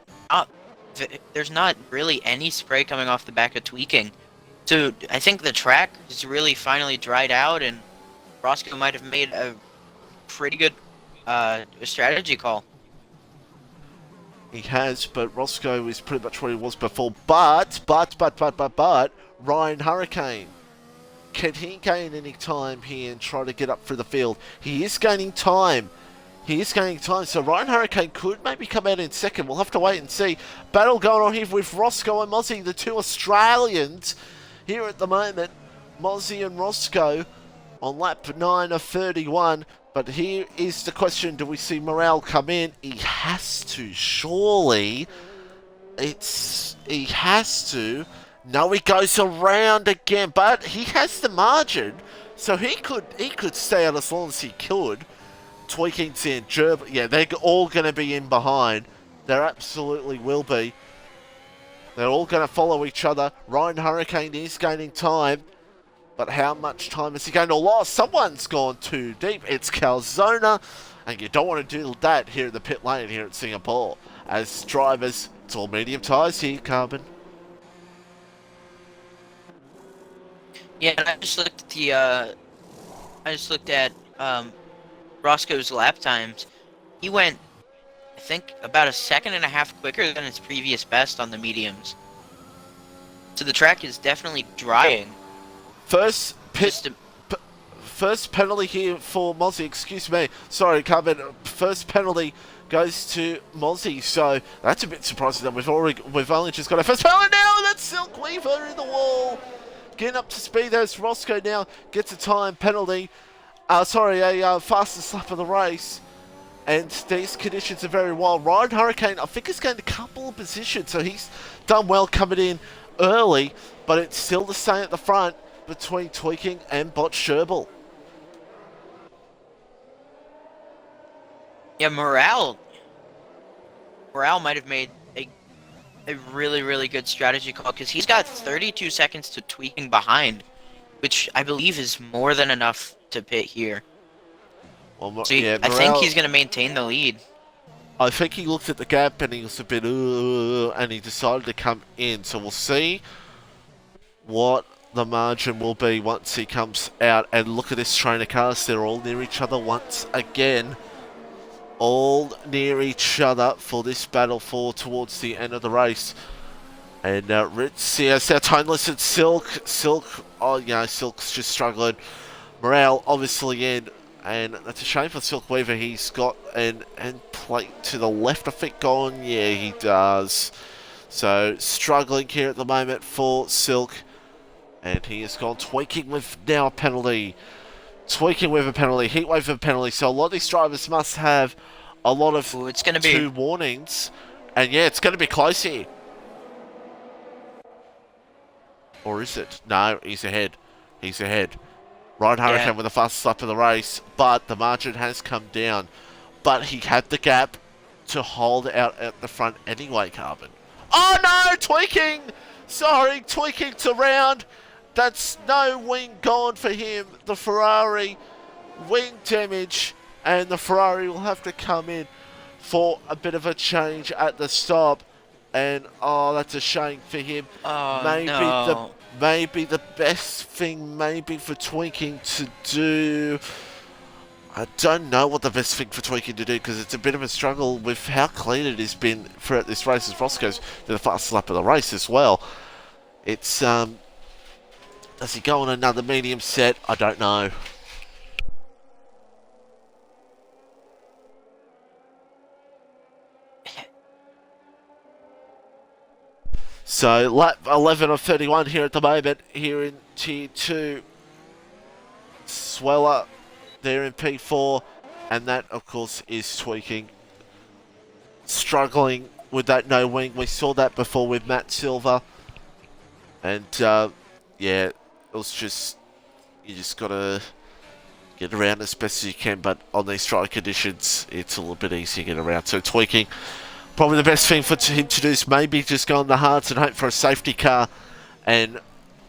not really any spray coming off the back of tweaking. So I think the track is really finally dried out, and Roscoe might have made a pretty good strategy call. He has, but Roscoe is pretty much what he was before. But Ryan Hurricane, can he gain any time here and try to get up through the field? He is gaining time. So Ryan Hurricane could maybe come out in second. We'll have to wait and see. Battle going on here with Roscoe and Mozzie, the two Australians here at the moment. Mozzie and Roscoe on lap 9 of 31. But here is the question. Do we see Morale come in? He has to, surely. He has to. No, he goes around again. But he has the margin. So he could stay out as long as he could. Tweaking's in. Yeah, they're all going to be in behind. There absolutely will be. They're all going to follow each other. Ryan Hurricane is gaining time. But how much time is he going to lose? Someone's gone too deep. It's Calzona. And you don't want to do that here in the pit lane here at Singapore. As drivers, it's all medium tyres here, Carbon. Yeah, and I just looked at Roscoe's lap times. He went, I think, about a second and a half quicker than his previous best on the mediums. So the track is definitely drying. First penalty here for Mozzie, excuse me. Sorry, Carbon. First penalty goes to Mozzie, so that's a bit surprising that we've only just got a first penalty now, and that's Silk Weaver in the wall. Getting up to speed, there's Roscoe now, gets a time penalty. A fastest lap of the race. And these conditions are very wild. Ryan Hurricane, I think, has gained a couple of positions, so he's done well coming in early, but it's still the same at the front between Tweaking and Bot Sherbel. Yeah, Morale might have made a really, really good strategy call, because he's got 32 seconds to Tweaking behind, which I believe is more than enough to pit here. Well, so yeah, I think he's going to maintain the lead. I think he looked at the gap and he was a bit, and he decided to come in. So we'll see what the margin will be once he comes out. And look at this train of cars. They're all near each other once again. All near each other for this battle towards the end of the race. And Ritz, yes, our toneless and Silk, oh yeah, Silk's just struggling. Morale obviously in, and that's a shame for Silk Weaver. He's got an end plate to the left, I think, gone. Yeah, he does. So struggling here at the moment for Silk, and he has gone Tweaking with now a penalty. Tweaking with a penalty, Heatwave with a penalty. So a lot of these drivers must have a lot of it's gonna be 2 warnings, and yeah, it's going to be close here. Or is it? No, he's ahead. He's ahead. Ryan Yeah. Hurricane with the fastest lap of the race, but the margin has come down. But he had the gap to hold out at the front anyway, Carbon. Oh no, tweaking! Sorry, tweaking's around. That's no wing gone for him. The Ferrari wing damage, and the Ferrari will have to come in for a bit of a change at the stop. And oh, that's a shame for him. Oh Maybe the no. maybe the best thing maybe for tweaking to do. I don't know what the best thing for tweaking to do because it's a bit of a struggle with how clean it has been throughout this race as Ross goes to the fastest lap of the race as well. It's does he go on another medium set? I don't know. So lap 11 of 31 here at the moment here in Tier 2. Sweller there in P4, and that of course is tweaking. Struggling with that no wing. We saw that before with Matt Silver. And yeah, it was just, you just gotta get around as best as you can, but on these dry conditions it's a little bit easier to get around. So tweaking, probably the best thing for him to do is maybe just go on the hards and hope for a safety car. And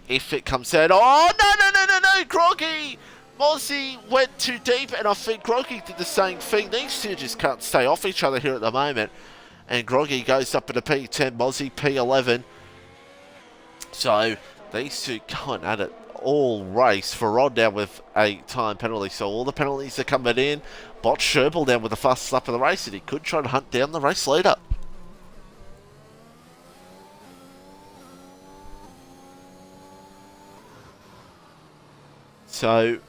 if it comes out, oh no, Groggy! Mozzie went too deep, and I think Groggy did the same thing. These two just can't stay off each other here at the moment. And Groggy goes up at a P10, Mozzie P11. So these two going at it all race. Ferrod down with a time penalty, so all the penalties are coming in. Bot Sherbill down with the fastest lap of the race, and he could try to hunt down the race leader. So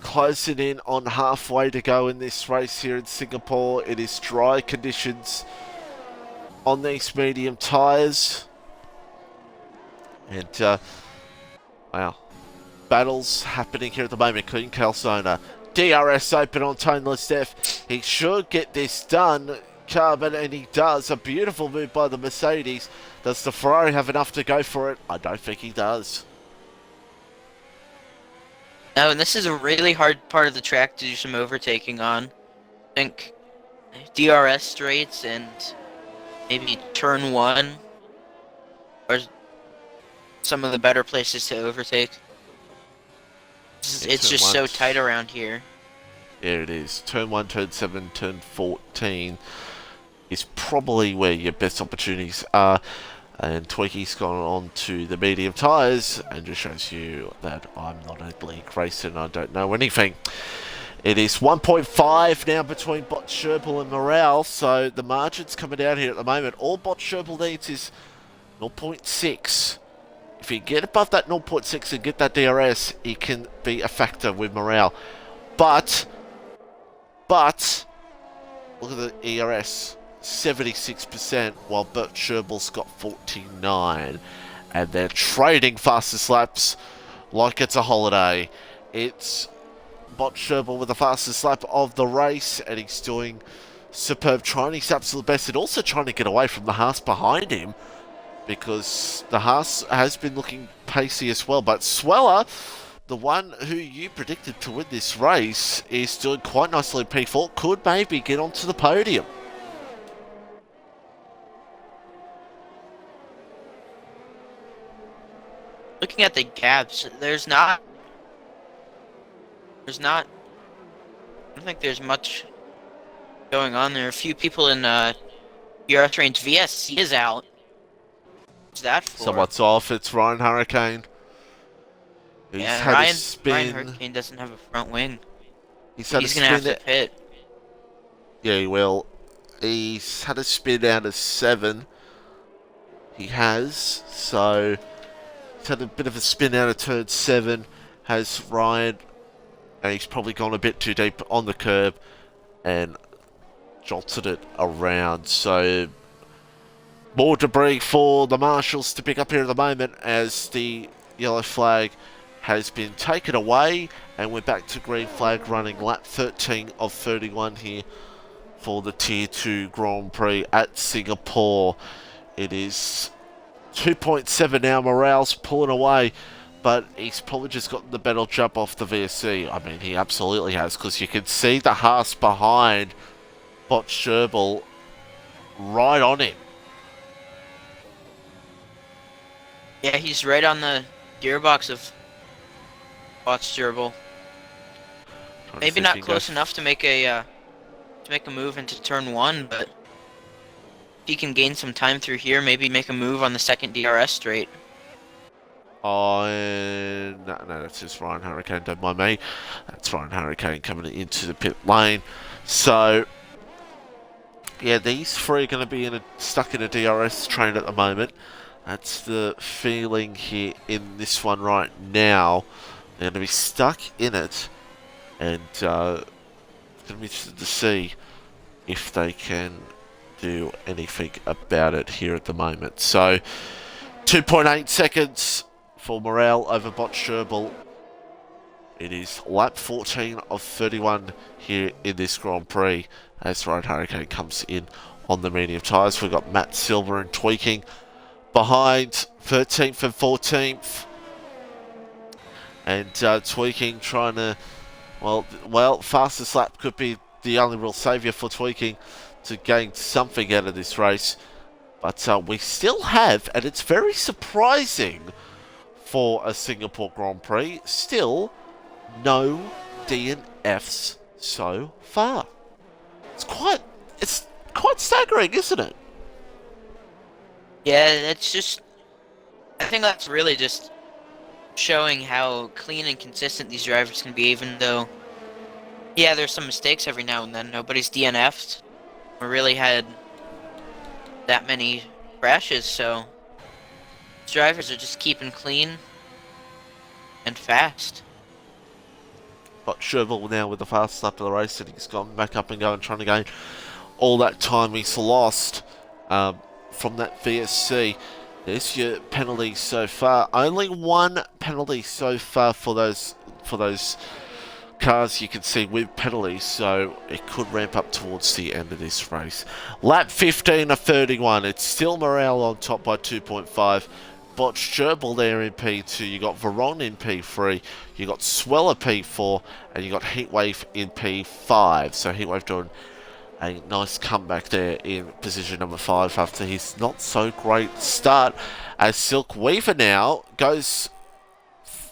closing in on halfway to go in this race here in Singapore. It is dry conditions on these medium tyres. And, wow, battles happening here at the moment. Clean Calzona. DRS open on Toneless F. He should get this done, Carbon, and he does. A beautiful move by the Mercedes. Does the Ferrari have enough to go for it? I don't think he does. No, and this is a really hard part of the track to do some overtaking on. I think DRS straights and maybe turn 1 are some of the better places to overtake. It's just so tight around here. There it is. Turn 1, turn 7, turn 14 is probably where your best opportunities are. And Tweaky's gone on to the medium tyres and just shows you that I'm not a league racer and I don't know anything. It is 1.5 now between Bot Sherbill and Morale, so the margin's coming down here at the moment. All Bot Sherbill needs is 0.6. If you get above that 0.6 and get that DRS, it can be a factor with Morale. But, look at the ERS. 76%, while Bert Sherbill's got 49, and they're trading fastest laps like it's a holiday. It's Bot Sherbill with the fastest lap of the race, and he's doing superb, trying his absolute best, and also trying to get away from the Haas behind him, because the Haas has been looking pacey as well. But Sweller, the one who you predicted to win this race, is doing quite nicely in P4, could maybe get onto the podium. Looking at the gaps, there's not, I don't think there's much going on there. A few people in DRS range. VSC is out. What's that for? Someone's off. It's Ryan Hurricane. He's had a spin. Ryan Hurricane doesn't have a front wing. He's going to have to pit. Yeah, he will. He's had a spin out of 7. He has. So he's had a bit of a spin out of turn 7. Has Ryan. And he's probably gone a bit too deep on the curb and jolted it around. So more debris for the marshals to pick up here at the moment as the yellow flag has been taken away, and we're back to green flag running lap 13 of 31 here for the Tier 2 Grand Prix at Singapore. It is 2.7 now. Morale's pulling away, but he's probably just gotten the better jump off the VSC. I mean, he absolutely has, because you can see the Haas behind Bot Sherbil right on him. Yeah, he's right on the gearbox of Bot's gerbil. Maybe not close enough to make a move into turn 1, but if he can gain some time through here, maybe make a move on the second DRS straight. Oh, no, that's just Ryan Hurricane, don't mind me. That's Ryan Hurricane coming into the pit lane. So, yeah, these three are going to be stuck in a DRS train at the moment. That's the feeling here in this one right now. They're going to be stuck in it, and it's going to be interesting to see if they can do anything about it here at the moment. So, 2.8 seconds for Morale over Bot Sherbil. It is lap 14 of 31 here in this Grand Prix as Ryan Hurricane comes in on the medium tyres. We've got Matt Silver and Tweaking behind 13th and 14th. And Tweaking trying to, well, fastest lap could be the only real saviour for Tweaking to gain something out of this race. But we still have, and it's very surprising for a Singapore Grand Prix, still no DNFs so far. It's quite staggering, isn't it? Yeah, I think that's really just showing how clean and consistent these drivers can be, even though, yeah, there's some mistakes every now and then. Nobody's DNF'd or really had that many crashes, so drivers are just keeping clean and fast. But Sherville now with the fastest lap of the race, and he's gone back up and going, trying to gain all that time he's lost from that VSC. There's your penalty so far. Only one penalty so far for those cars you can see with penalties, so it could ramp up towards the end of this race. Lap 15 of 31. It's still Morale on top by 2.5. Bot Sherbil there in P2. You got Veron in P3. You got Sweller P4, and you got Heatwave in P5. So Heatwave doing a nice comeback there in position number 5 after his not so great start. As Silk Weaver now goes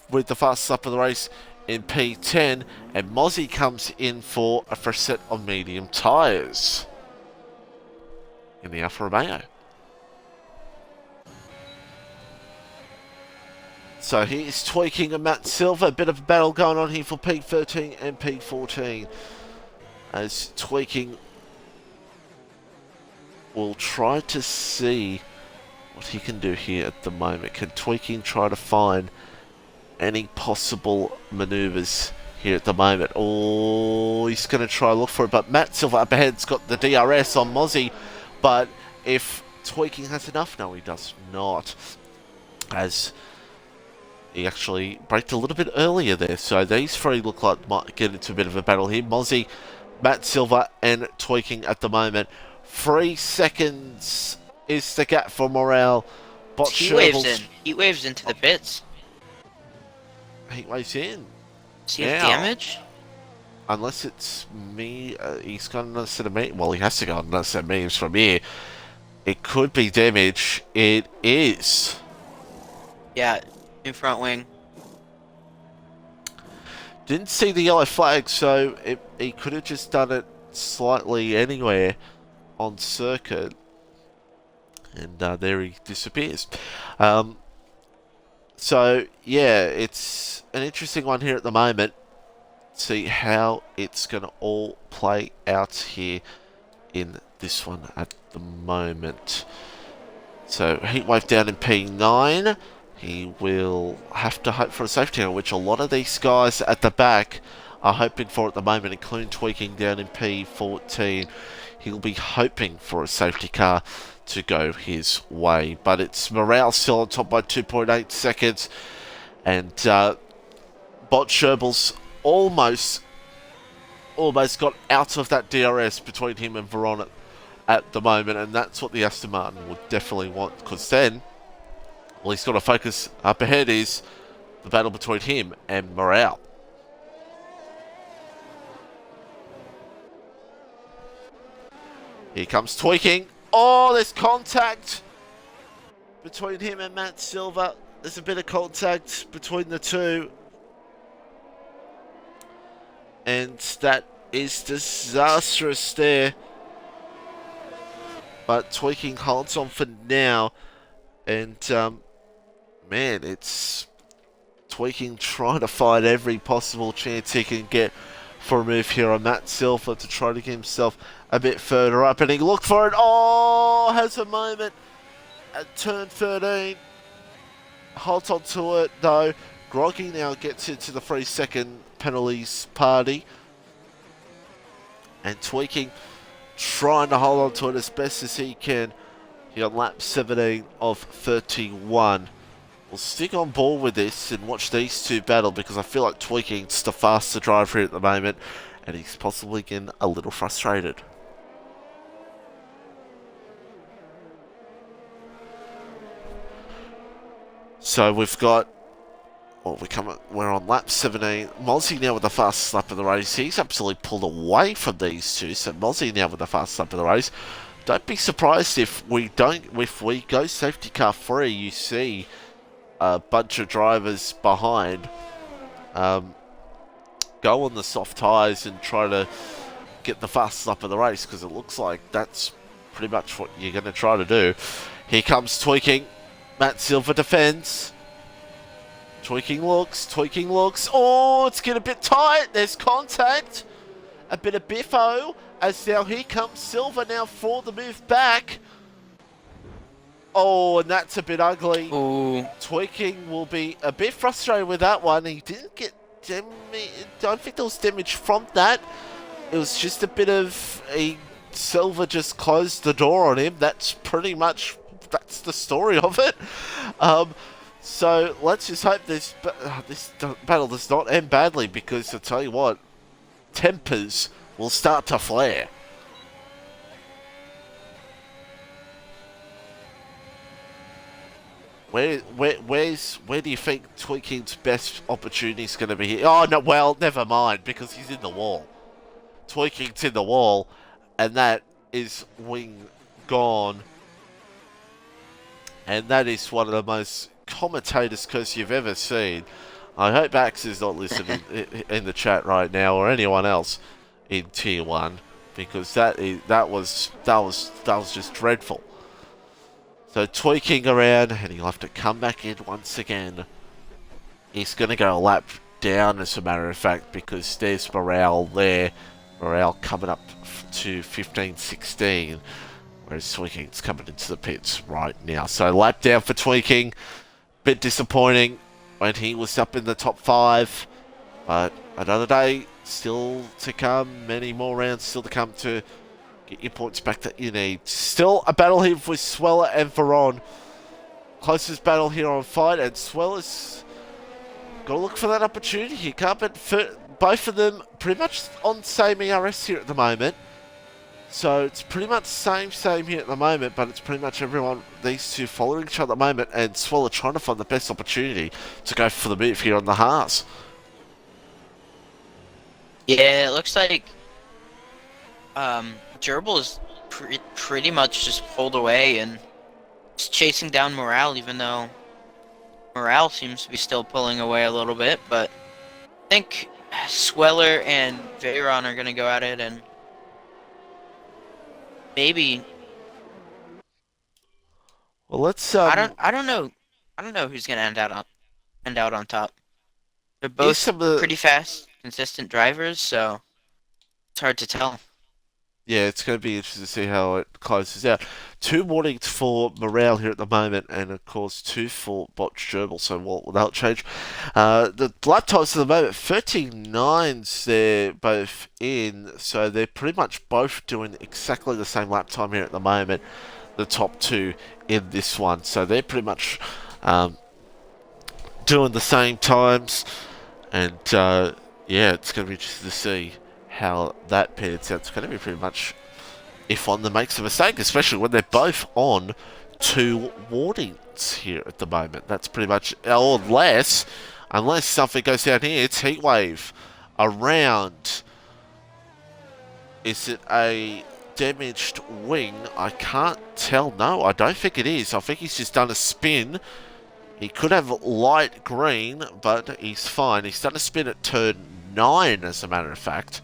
with the fastest lap of the race in P10, and Mozzie comes in for a fresh set of medium tyres in the Alfa Romeo. So here's Tweaking and Matt Silver. A bit of a battle going on here for P13 and P14. As Tweaking will try to see what he can do here at the moment. Can Tweaking try to find any possible manoeuvres here at the moment? Oh, he's going to try to look for it. But Matt Silver up ahead's got the DRS on Mozzie. But if Tweaking has enough, no, he does not. As he actually braked a little bit earlier there. So these three look like might get into a bit of a battle here. Mozzie, Matt Silver, and Tweaking at the moment. 3 seconds is the gap for Morale. He waves in. He waves into the pits. He waves in. See if damage? Unless it's me, he's got another set of memes. Well, he has to go on another set of memes from here. It could be damage. It is. Yeah, in front wing. Didn't see the yellow flag, so he could have just done it slightly anywhere on circuit. And there he disappears. So, yeah, it's an interesting one here at the moment. See how it's going to all play out here in this one at the moment. So, Heatwave down in P9. He will have to hope for a safety car, which a lot of these guys at the back are hoping for at the moment, including Tweaking down in P14. He'll be hoping for a safety car to go his way. But it's Morale still on top by 2.8 seconds. And Bot Sherbil's almost got out of that DRS between him and Veron at the moment. And that's what the Aston Martin would definitely want. Because then Well, he's got to focus up ahead is the battle between him and Morale. Here comes Tweaking. Oh, there's contact between him and Matt Silver. There's a bit of contact between the two. And that is disastrous there. But Tweaking holds on for now. And, man, it's Tweaking trying to find every possible chance he can get for a move here on Matt Silver to try to get himself a bit further up. And he looked for it. Oh, has a moment at turn 13. Holds on to it, though. Groggy now gets into the 3-second penalties party. And Tweaking trying to hold on to it as best as he can here on lap 17 of 31. We'll stick on board with this and watch these two battle because I feel like Tweaking's the faster driver here at the moment and he's possibly getting a little frustrated. So we've got, well, we're on lap 17. Mozzie now with the fastest lap of the race. He's absolutely pulled away from these two. So Mozzie now with the fastest lap of the race. Don't be surprised if we go safety car free. You see a bunch of drivers behind go on the soft tyres and try to get the fastest lap of the race because it looks like that's pretty much what you're going to try to do. Here comes Tweaking. Matt Silver defends. Tweaking looks. Oh, it's getting a bit tight. There's contact. A bit of biffo. As now here comes Silver now for the move back. Oh, and that's a bit ugly. Ooh. Tweaking will be a bit frustrated with that one. He didn't get damage. I don't think there was damage from that. It was just a bit of Silver just closed the door on him. That's pretty much, that's the story of it. So let's just hope this battle does not end badly because I'll tell you what, tempers will start to flare. Where do you think Tweaking's best opportunity is going to be here? Oh, no, well, never mind, because he's in the wall. Tweaking's in the wall, and that is wing gone. And that is one of the most commentators' curse you've ever seen. I hope Axe is not listening in the chat right now, or anyone else in Tier 1, because that was just dreadful. So Tweaking around, and he'll have to come back in once again. He's going to go a lap down, as a matter of fact, because there's Morale there. Morale coming up to 15-16, whereas Tweaking's coming into the pits right now. So lap down for Tweaking. Bit disappointing when he was up in the top 5, but another day still to come. Many more rounds still to come to get your points back that you need. Still a battle here with Sweller and Veron. Closest battle here on fight, and Sweller's got to look for that opportunity here. But for both of them pretty much on same ERS here at the moment. So it's pretty much same here at the moment, but it's pretty much everyone, these two following each other at the moment, and Sweller trying to find the best opportunity to go for the move here on the Haas. Yeah, it looks like Gerbil is pretty much just pulled away and just chasing down Morale, even though Morale seems to be still pulling away a little bit. But I think Sweller and Veyron are going to go at it, and maybe. Well, let's. I don't know who's going to end out on top. They're both pretty fast, consistent drivers, so it's hard to tell. Yeah, it's going to be interesting to see how it closes out. 2 warnings for Morale here at the moment, and of course 2 for Botch Gerbil, so what that'll change. The lap times at the moment, 39s they're both in, so they're pretty much both doing exactly the same lap time here at the moment, the top 2 in this one. So they're pretty much doing the same times, and yeah, it's going to be interesting to see how that pans out. It's going to be pretty much if one of them makes a mistake, especially when they're both on 2 warnings here at the moment. That's pretty much, unless something goes down here. It's heatwave around. Is it a damaged wing? I can't tell. No, I don't think it is. I think he's just done a spin. He could have light green, but he's fine. He's done a spin at turn 9, as a matter of fact.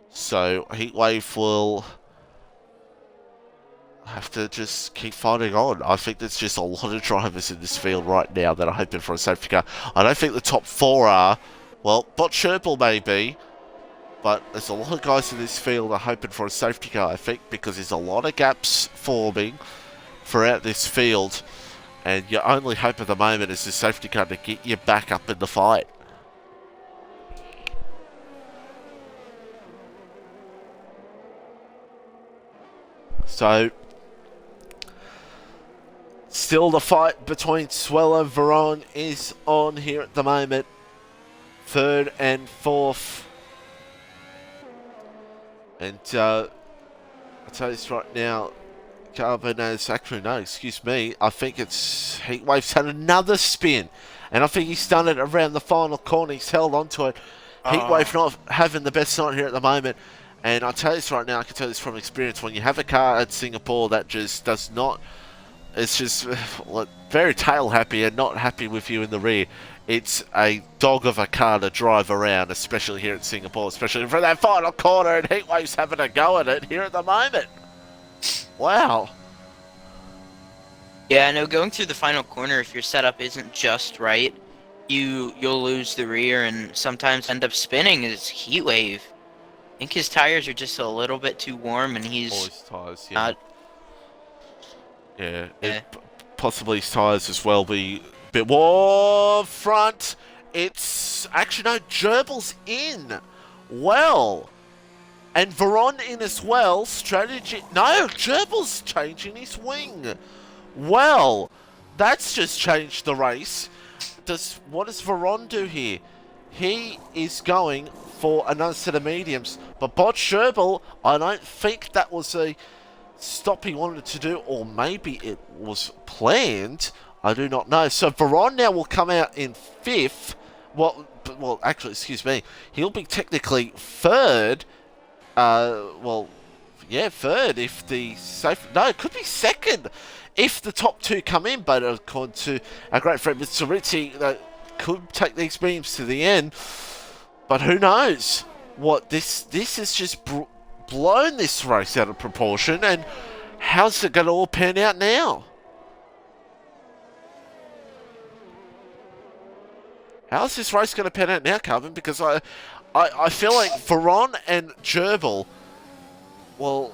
So heatwave will have to just keep fighting on. I think there's just a lot of drivers in this field right now that are hoping for a safety car. I don't think the top 4 are. Well, Bot Sherple may be, but there's a lot of guys in this field are hoping for a safety car, I think, because there's a lot of gaps forming throughout this field, and your only hope at the moment is the safety car to get you back up in the fight. So, still the fight between Sweller and Veron is on here at the moment. 3rd and 4th. And I'll tell you this right now, Carbon has actually, no, excuse me, I think it's Heatwave's had another spin. And I think he's done it around the final corner. He's held onto it. Heatwave not having the best night here at the moment. And I'll tell you this right now, I can tell you this from experience, when you have a car at Singapore that just does not, it's just very tail happy and not happy with you in the rear. It's a dog of a car to drive around, especially here in Singapore, especially for that final corner, and Heatwave's having a go at it here at the moment. Wow. Yeah, no, going through the final corner, if your setup isn't just right, you'll lose the rear and sometimes end up spinning his Heatwave. I think his tires are just a little bit too warm, and he's his tires, yeah. not... Yeah. Possibly his tires as well be a bit more front. It's actually, no, Gerbils in. Well, and Veron in as well. Strategy, no, Gerbils changing his wing. Well, that's just changed the race. What does Veron do here? He is going for another set of mediums, but Bod Sherbil, I don't think that was a stop he wanted to do, or maybe it was planned. I do not know. So Veron now will come out in 5th. Well, actually, excuse me. He'll be technically 3rd. Well, yeah, 3rd if the safe. No, it could be 2nd if the top 2 come in. But according to our great friend Mr. Ritchie, could take these beams to the end. But who knows? What this has just blown this race out of proportion, and how's it going to all pan out now? How's this race going to pan out now, Carbon? Because I feel like Veron and Gerbil, well,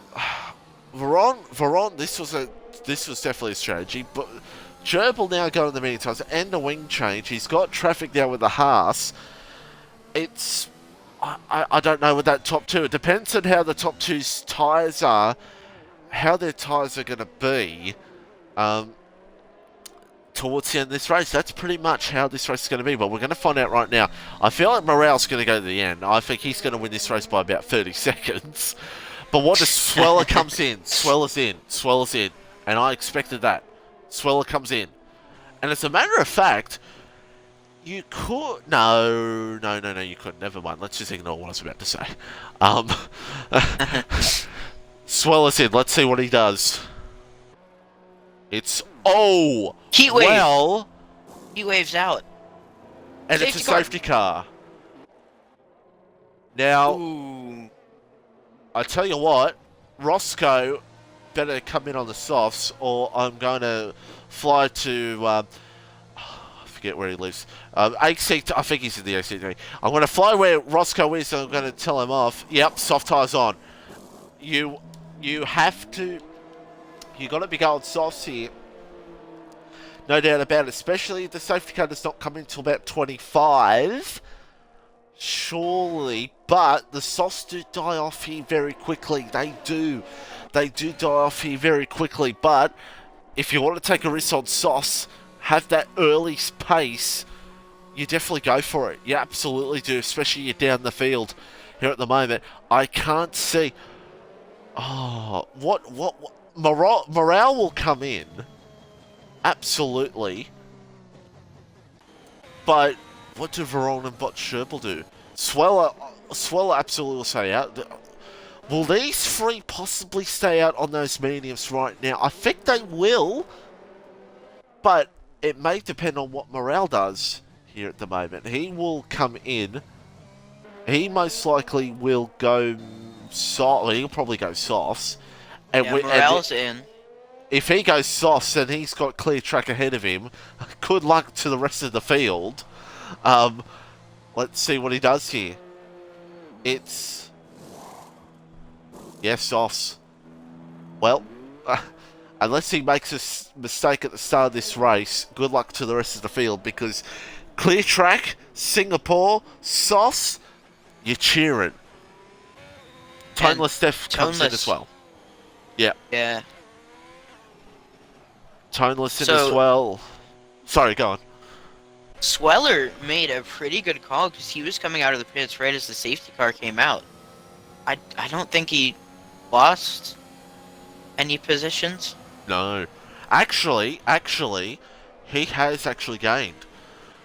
Veron, this was definitely a strategy, but Gerbil now going the medium tires and the wing change. He's got traffic now with the Haas. It's, I don't know with that top 2. It depends on how the top 2's tyres are, how their tyres are going to be towards the end of this race. That's pretty much how this race is going to be, but we're going to find out right now. I feel like Morale's going to go to the end. I think he's going to win this race by about 30 seconds. But what does Sweller comes in? Sweller's in. And I expected that. Sweller comes in. And as a matter of fact, you could... No, you couldn't. Never mind. Let's just ignore what I was about to say. Sweller's in. Let's see what he does. It's... Oh! Heatwave! Well... Heatwave's out. And Safety it's a safety car. Now, Ooh. I tell you what, Roscoe better come in on the softs, or I'm going to fly to... I forget where he lives. AC, I think he's in the AC3. I'm going to fly where Roscoe is, and I'm going to tell him off. Yep, soft tyres on. You have to... You got to be going softs here. No doubt about it, especially if the safety car does not come in until about 25. Surely, but the softs do die off here very quickly. They do die off here very quickly. But if you want to take a risk on softs, have that early pace, you definitely go for it. You absolutely do, especially you're down the field here at the moment. I can't see. Oh, what? Morale will come in, absolutely. But what do Veron and Bot Sherble do? Sweller absolutely will stay out. Will these three possibly stay out on those mediums right now? I think they will, but it may depend on what Morale does here at the moment. He will come in. He most likely will go soft. He'll probably go softs. And, Yeah, Morale's in. if he goes softs and he's got clear track ahead of him, good luck to the rest of the field. Let's see what he does here. It's... yes, softs. Well, unless he makes a mistake at the start of this race, good luck to the rest of the field, because clear track, Singapore, softs, you're cheering. Toneless Steph comes in as well. Yeah. Yeah. Toneless in as well. Sorry, go on. Sweller made a pretty good call because he was coming out of the pits right as the safety car came out. I don't think he lost any positions. No. Actually, he has actually gained.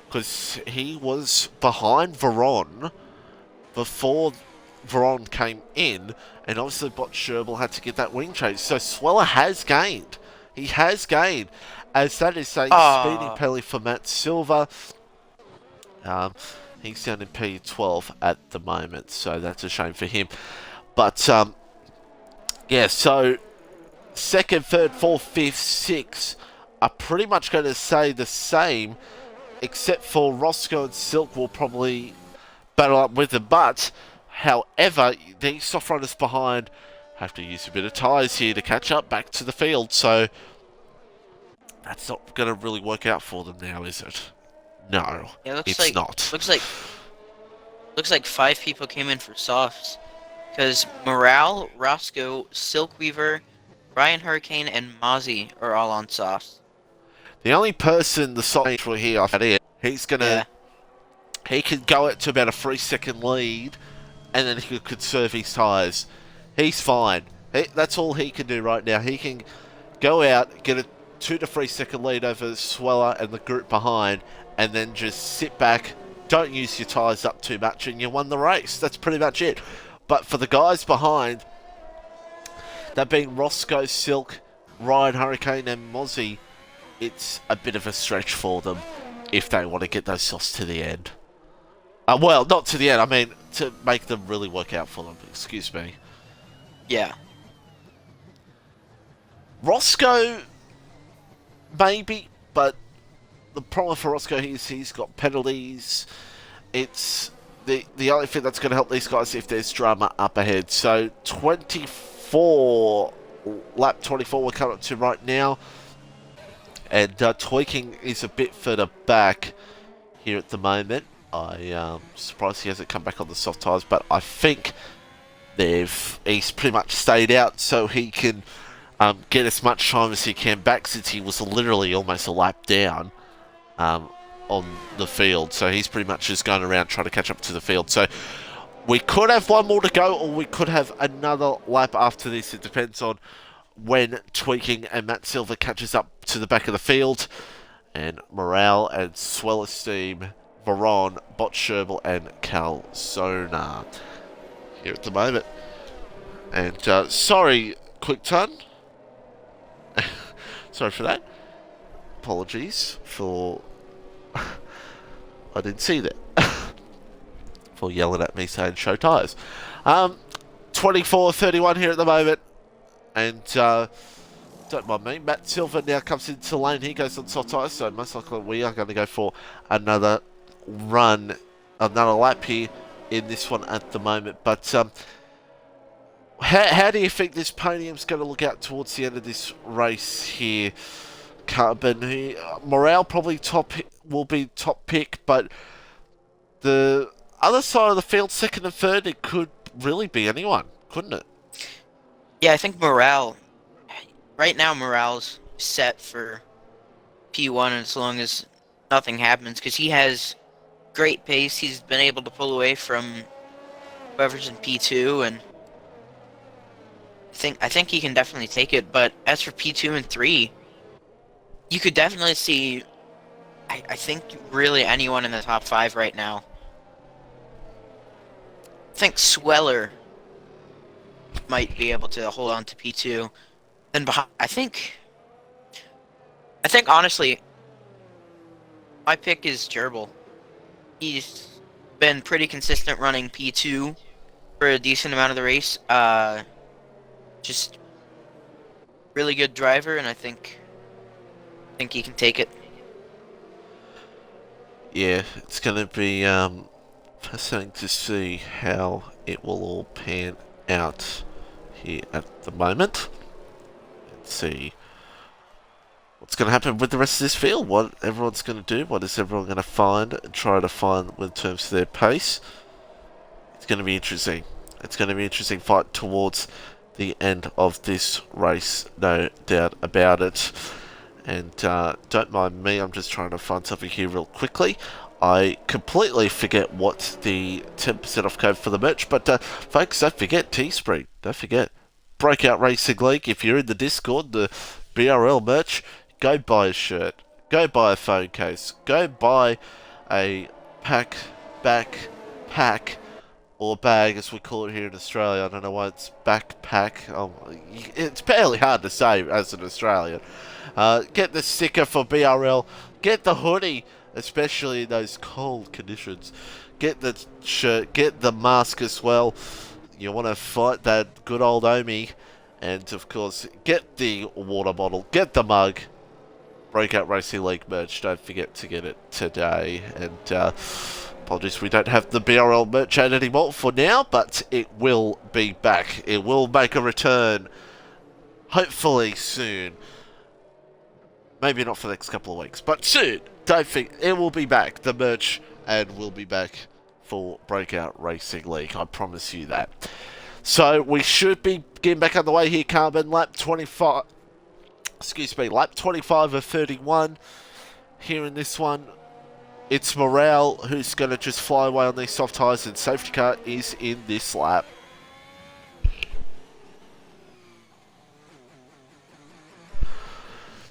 Because he was behind Veron before Veron came in, and obviously Bot Sherble had to get that wing change. So Sweller has gained. He has gained, as that is a speeding penalty for Matt Silver. He's down in P12 at the moment, so that's a shame for him. But, yeah, so second, third, fourth, fifth, sixth are pretty much going to stay the same, except for Roscoe and Silk will probably battle up with them. But, however, these soft runners behind have to use a bit of tyres here to catch up back to the field, so that's not going to really work out for them now, is it? No, it's not. Looks like 5 people came in for softs, because Morale, Roscoe, Silkweaver, Ryan Hurricane, and Mozzie are all on softs. The only person the soft will here off at it, he's gonna, he can go it to about a 3-second lead, and then he could conserve his tyres. He's fine. That's all he can do right now. He can go out, get a 2 to 3 second lead over Sweller and the group behind, and then just sit back, don't use your tyres up too much, and you won the race. That's pretty much it. But for the guys behind, that being Roscoe, Silk, Ryan Hurricane, and Mozzie, it's a bit of a stretch for them if they want to get those softs to the end. Well, not to the end, I mean, to make them really work out for them. Excuse me. Yeah. Roscoe, maybe, but the problem for Roscoe is he's got penalties. It's the only thing that's going to help these guys if there's drama up ahead. So 24, lap 24 we're coming up to right now. And Tweaking is a bit further back here at the moment. I'm surprised he hasn't come back on the soft tyres, but I think he's pretty much stayed out so he can get as much time as he can back, since he was literally almost a lap down on the field. So he's pretty much just going around trying to catch up to the field. So we could have one more to go, or we could have another lap after this. It depends on when Tweaking and Matt Silver catches up to the back of the field. And Morale and Swell Esteem, Veron, Bot Sherble, and Calzona here at the moment. And sorry, Quick Ton. Sorry for that. Apologies for... I didn't see that. For yelling at me saying show tyres. 24-31 here at the moment. And don't mind me. Matt Silver now comes into the lane. He goes on soft tyres. So most likely we are going to go for another run. Another lap here in this one at the moment. But how do you think this podium's going to look out towards the end of this race here, Carbon? Morale probably will be top pick, but the other side of the field, second and third, it could really be anyone, couldn't it? Yeah, I think Morale, right now Morale's set for P1 as long as nothing happens, because he has great pace. He's been able to pull away from whoever's in P2, and I think he can definitely take it. But as for P2 and 3, you could definitely see. I think really anyone in the top 5 right now. I think Sweller might be able to hold on to P2. Then behind, I think honestly, my pick is Gerbil. He's been pretty consistent running P2 for a decent amount of the race. Just really good driver, and I think he can take it. Yeah, it's going to be fascinating to see how it will all pan out here at the moment. Let's see what's going to happen with the rest of this field, what everyone's going to do, what is everyone going to find and try to find in terms of their pace. It's going to be interesting. It's going to be an interesting fight towards the end of this race, no doubt about it. And don't mind me, I'm just trying to find something here real quickly. I completely forget what the 10% off code for the merch, but folks, don't forget Teespring. Don't forget Breakout Racing League. If you're in the Discord, the BRL merch, go buy a shirt, go buy a phone case, go buy a backpack, or bag as we call it here in Australia. I don't know why it's backpack. It's barely hard to say as an Australian. Get the sticker for BRL. Get the hoodie, especially in those cold conditions. Get the shirt. Get the mask as well. You want to fight that good old Omi. And, of course, get the water bottle. Get the mug. Breakout Racing League merch. Don't forget to get it today. And, apologies, we don't have the BRL merch out anymore for now, but it will be back. It will make a return. Hopefully soon. Maybe not for the next couple of weeks, but soon. Don't think it will be back. The merch and will be back for Breakout Racing League. I promise you that. So we should be getting back on the way here, Carbon. Lap 25. Excuse me, lap 25 of 31. Here in this one, it's Morale who's going to just fly away on these soft tyres, and safety car is in this lap.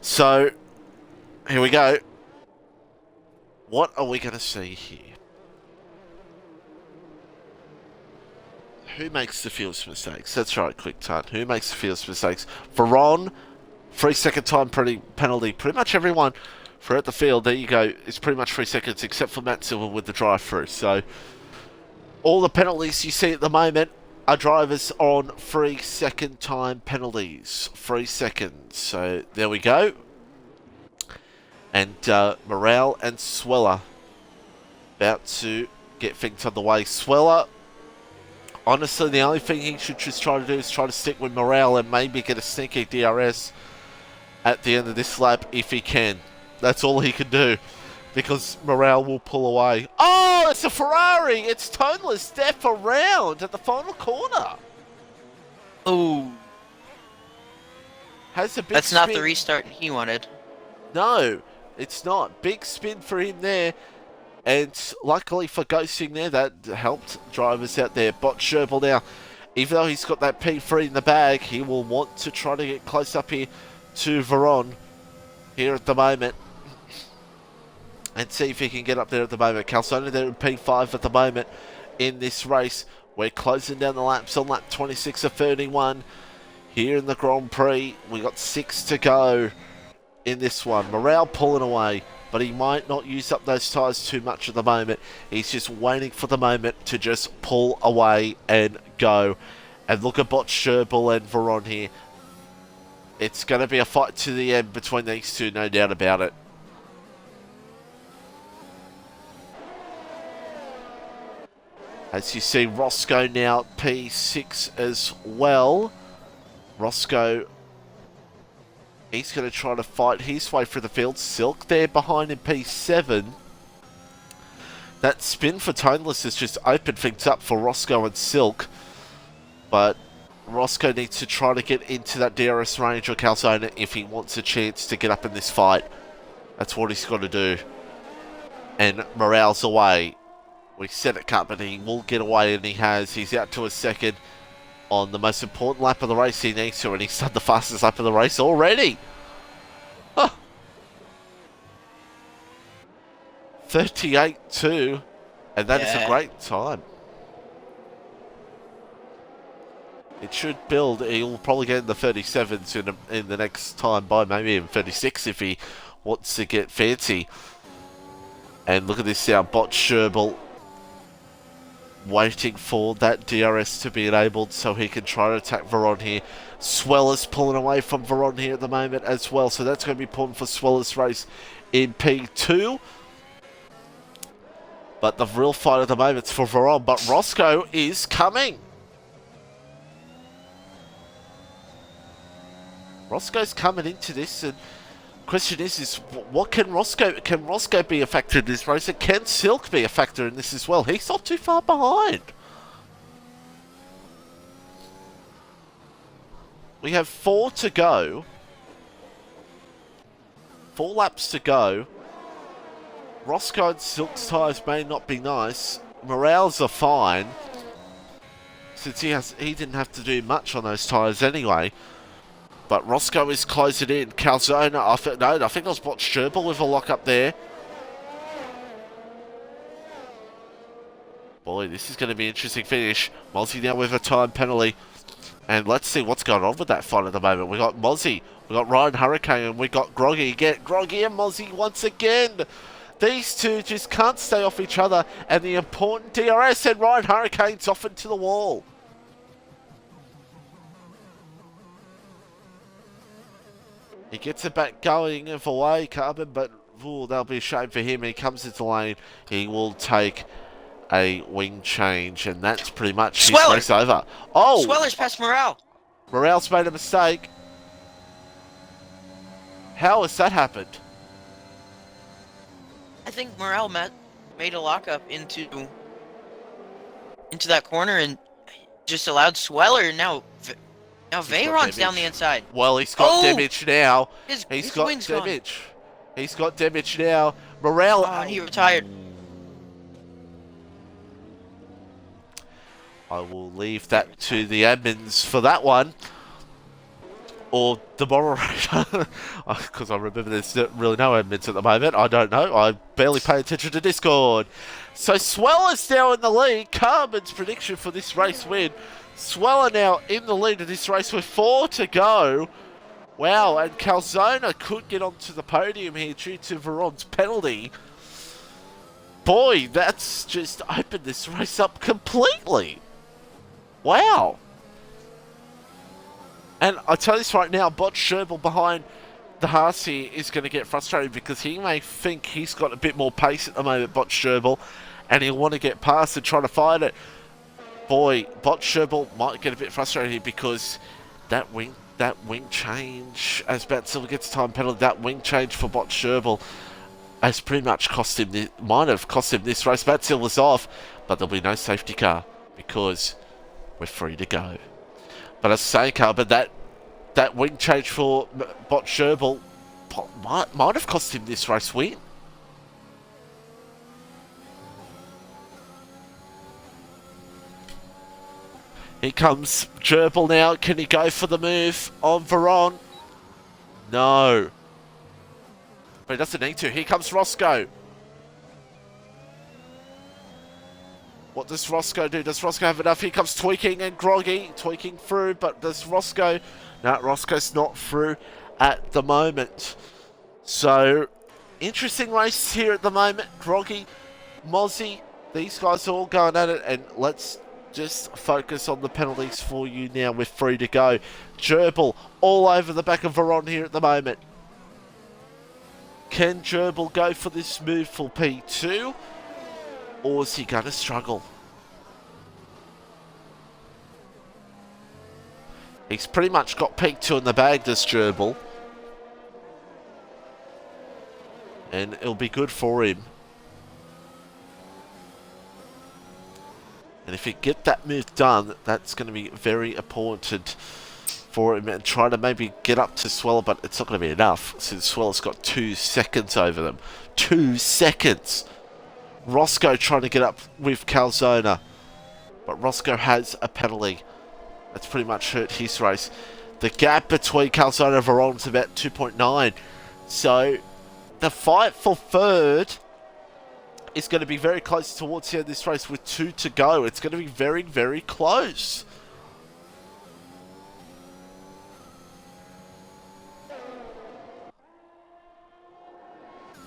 So, here we go. What are we going to see here? Who makes the fewest mistakes? That's right, quick time. Who makes the fewest mistakes? Veron, 3-second time penalty. Pretty much everyone throughout the field, there you go, it's pretty much 3 seconds, except for Matt Silver with the drive-through. So, all the penalties you see at the moment are drivers on 3-second time penalties. 3 seconds. So, there we go. And Morale and Sweller about to get things underway. Sweller, honestly, the only thing he should just try to do is try to stick with Morale and maybe get a sneaky DRS at the end of this lap if he can. That's all he can do, because Morale will pull away. Oh, it's a Ferrari! It's toneless death around at the final corner. Oh, Has a big that's spin. not the restart he wanted. No, it's not. Big spin for him there. And luckily for ghosting there, that helped drivers out there. Bot Sherbel now, even though he's got that P3 in the bag, he will want to try to get close up here to Veron here at the moment. And see if he can get up there at the moment. Calzona there in P5 at the moment in this race. We're closing down the laps on lap 26 of 31 here in the Grand Prix. We got 6 to go in this one. Morale pulling away, but he might not use up those tyres too much at the moment. He's just waiting for the moment to just pull away and go. And look at Bot Sherbel and Veron here. It's going to be a fight to the end between these two, no doubt about it. As you see, Roscoe now P6 as well. Roscoe, he's going to try to fight his way through the field. Silk there behind in P7. That spin for Toneless has just opened things up for Roscoe and Silk. But Roscoe needs to try to get into that DRS range or Calzona if he wants a chance to get up in this fight. That's what he's got to do. And Morale's away. We said it can't, but he will get away, and he has. He's out to a second. on the most important lap of the race he needs to, and he's done the fastest lap of the race already. Huh. 38.2, and that is a great time. It should build. He'll probably get in the 37s in the next time by, maybe even 36 if he wants to get fancy. And look at this now, Bot Sherbel waiting for that DRS to be enabled so he can try to attack Veron here. Sweller's pulling away from Veron here at the moment as well, so that's going to be important for Sweller's race in P2. But the real fight at the moment is for Veron, but Roscoe is coming. Roscoe's coming into this, and question is what can Roscoe be a factor in this race, and can Silk be a factor in this as well? He's not too far behind. We have 4 to go. 4 laps to go. Roscoe and Silk's tyres may not be nice. Morales are fine, since he didn't have to do much on those tyres anyway. But Roscoe is closing in. Calzona, I think that was Bot Sherbel with a lock up there. Boy, this is going to be an interesting finish. Mozzie now with a time penalty. And let's see what's going on with that fight at the moment. We got Mozzie, we got Ryan Hurricane, and we got Groggy. Get Groggy and Mozzie once again. These two just can't stay off each other. And the important DRS, and Ryan Hurricane's off into the wall. He gets it back going of away, Carbon, but that'll be a shame for him. He comes into the lane. He will take a wing change, and that's pretty much his race over. Oh! Sweller's past Morale. Morale's made a mistake. How has that happened? I think Morale made a lockup into that corner and just allowed Sweller. Now Veyron's down the inside. Well, he's got damage now. His wing's gone. He's got damage now. Morale. Oh, and he retired. I will leave that to the admins for that one. Or the moderator. Because I remember there's really no admins at the moment. I don't know. I barely pay attention to Discord. So Sweller's now in the lead. Carmen's prediction for this race win. Sweller now in the lead of this race with 4 to go. Wow, and Calzona could get onto the podium here due to Veron's penalty. Boy, that's just opened this race up completely. Wow. And I tell you this right now, Bot Sherbel behind the Haas here is going to get frustrated because he may think he's got a bit more pace at the moment, Bot Sherbel, and he'll want to get past and try to fight it. Boy, Bot Sherbel might get a bit frustrated here because that wing change, as Bat Silver gets a time penalty, that wing change for Bot Sherbel has pretty much cost him might have cost him this race. Bat Silver's off, but there'll be no safety car because we're free to go. But as I say, Carbon, that wing change for Bot Sherbel might have cost him this race win. Here comes Sherbel now. Can he go for the move on Veron? No. But he doesn't need to. Here comes Roscoe. What does Roscoe do? Does Roscoe have enough? Here comes Tweaking and Groggy. Tweaking through, but does Roscoe... No, Roscoe's not through at the moment. So, interesting race here at the moment. Groggy, Mozzie, these guys are all going at it, and let's just focus on the penalties for you now. We're free to go. Sherbel all over the back of Veron here at the moment. Can Sherbel go for this move for P2? Or is he going to struggle? He's pretty much got P2 in the bag, this Sherbel. And it'll be good for him. And if he get that move done, that's going to be very important for him. And try to maybe get up to Sweller, but it's not going to be enough since Sweller's got 2 seconds over them. 2 seconds! Roscoe trying to get up with Calzona. But Roscoe has a penalty. That's pretty much hurt his race. The gap between Calzone and Veron is about 2.9. So the fight for third is going to be very close towards the end of this race with 2 to go. It's going to be very, very close.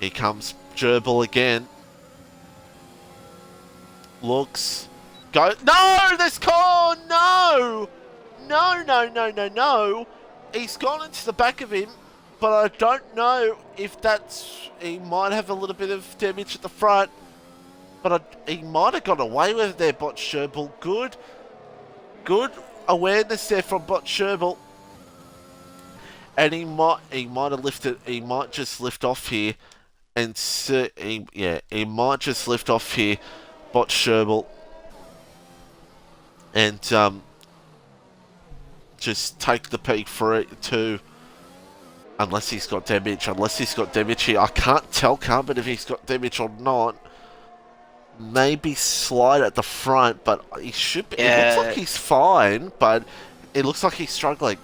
Here comes Gerbil again. Looks. Go. No! There's Con! No! No, no, no, no, no. He's gone into the back of him, but I don't know if that's... He might have a little bit of damage at the front, but he might have got away with it there, Bot Sherbil. Good awareness there from Bot Sherbil. And he might have lifted... He might just lift off here. And he might just lift off here, Bot Sherbil. And, just take the peak for it too. Unless he's got damage. Here. I can't tell Carbon if he's got damage or not. Maybe slide at the front, but he should be. Yeah. It looks like he's fine, but it looks like he's struggling.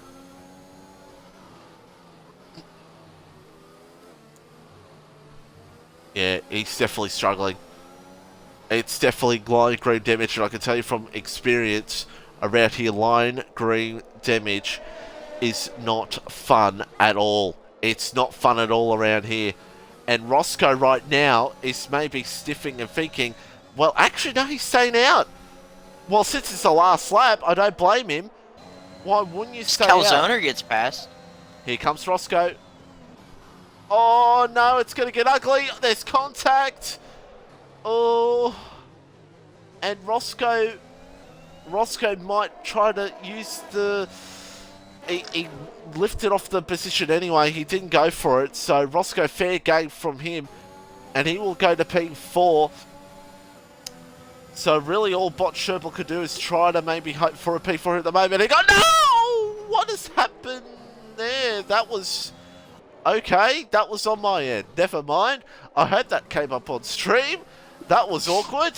Yeah, he's definitely struggling. It's definitely line green damage, and I can tell you from experience around here, line green damage is not fun at all. It's not fun at all around here. And Roscoe right now is maybe stiffing and thinking, well, actually, no, he's staying out. Well, since it's the last lap, I don't blame him. Why wouldn't you stay out? Calzone gets past. Here comes Roscoe. Oh, no, it's going to get ugly. There's contact. Oh. And Roscoe might try to use the... He lifted off the position anyway. He didn't go for it. So Roscoe, fair game from him. And he will go to P4. So really all Bot Sherbil could do is try to maybe hope for a P4 at the moment. He got... No! What has happened there? That was... Okay, that was on my end. Never mind. I hope that came up on stream. That was awkward.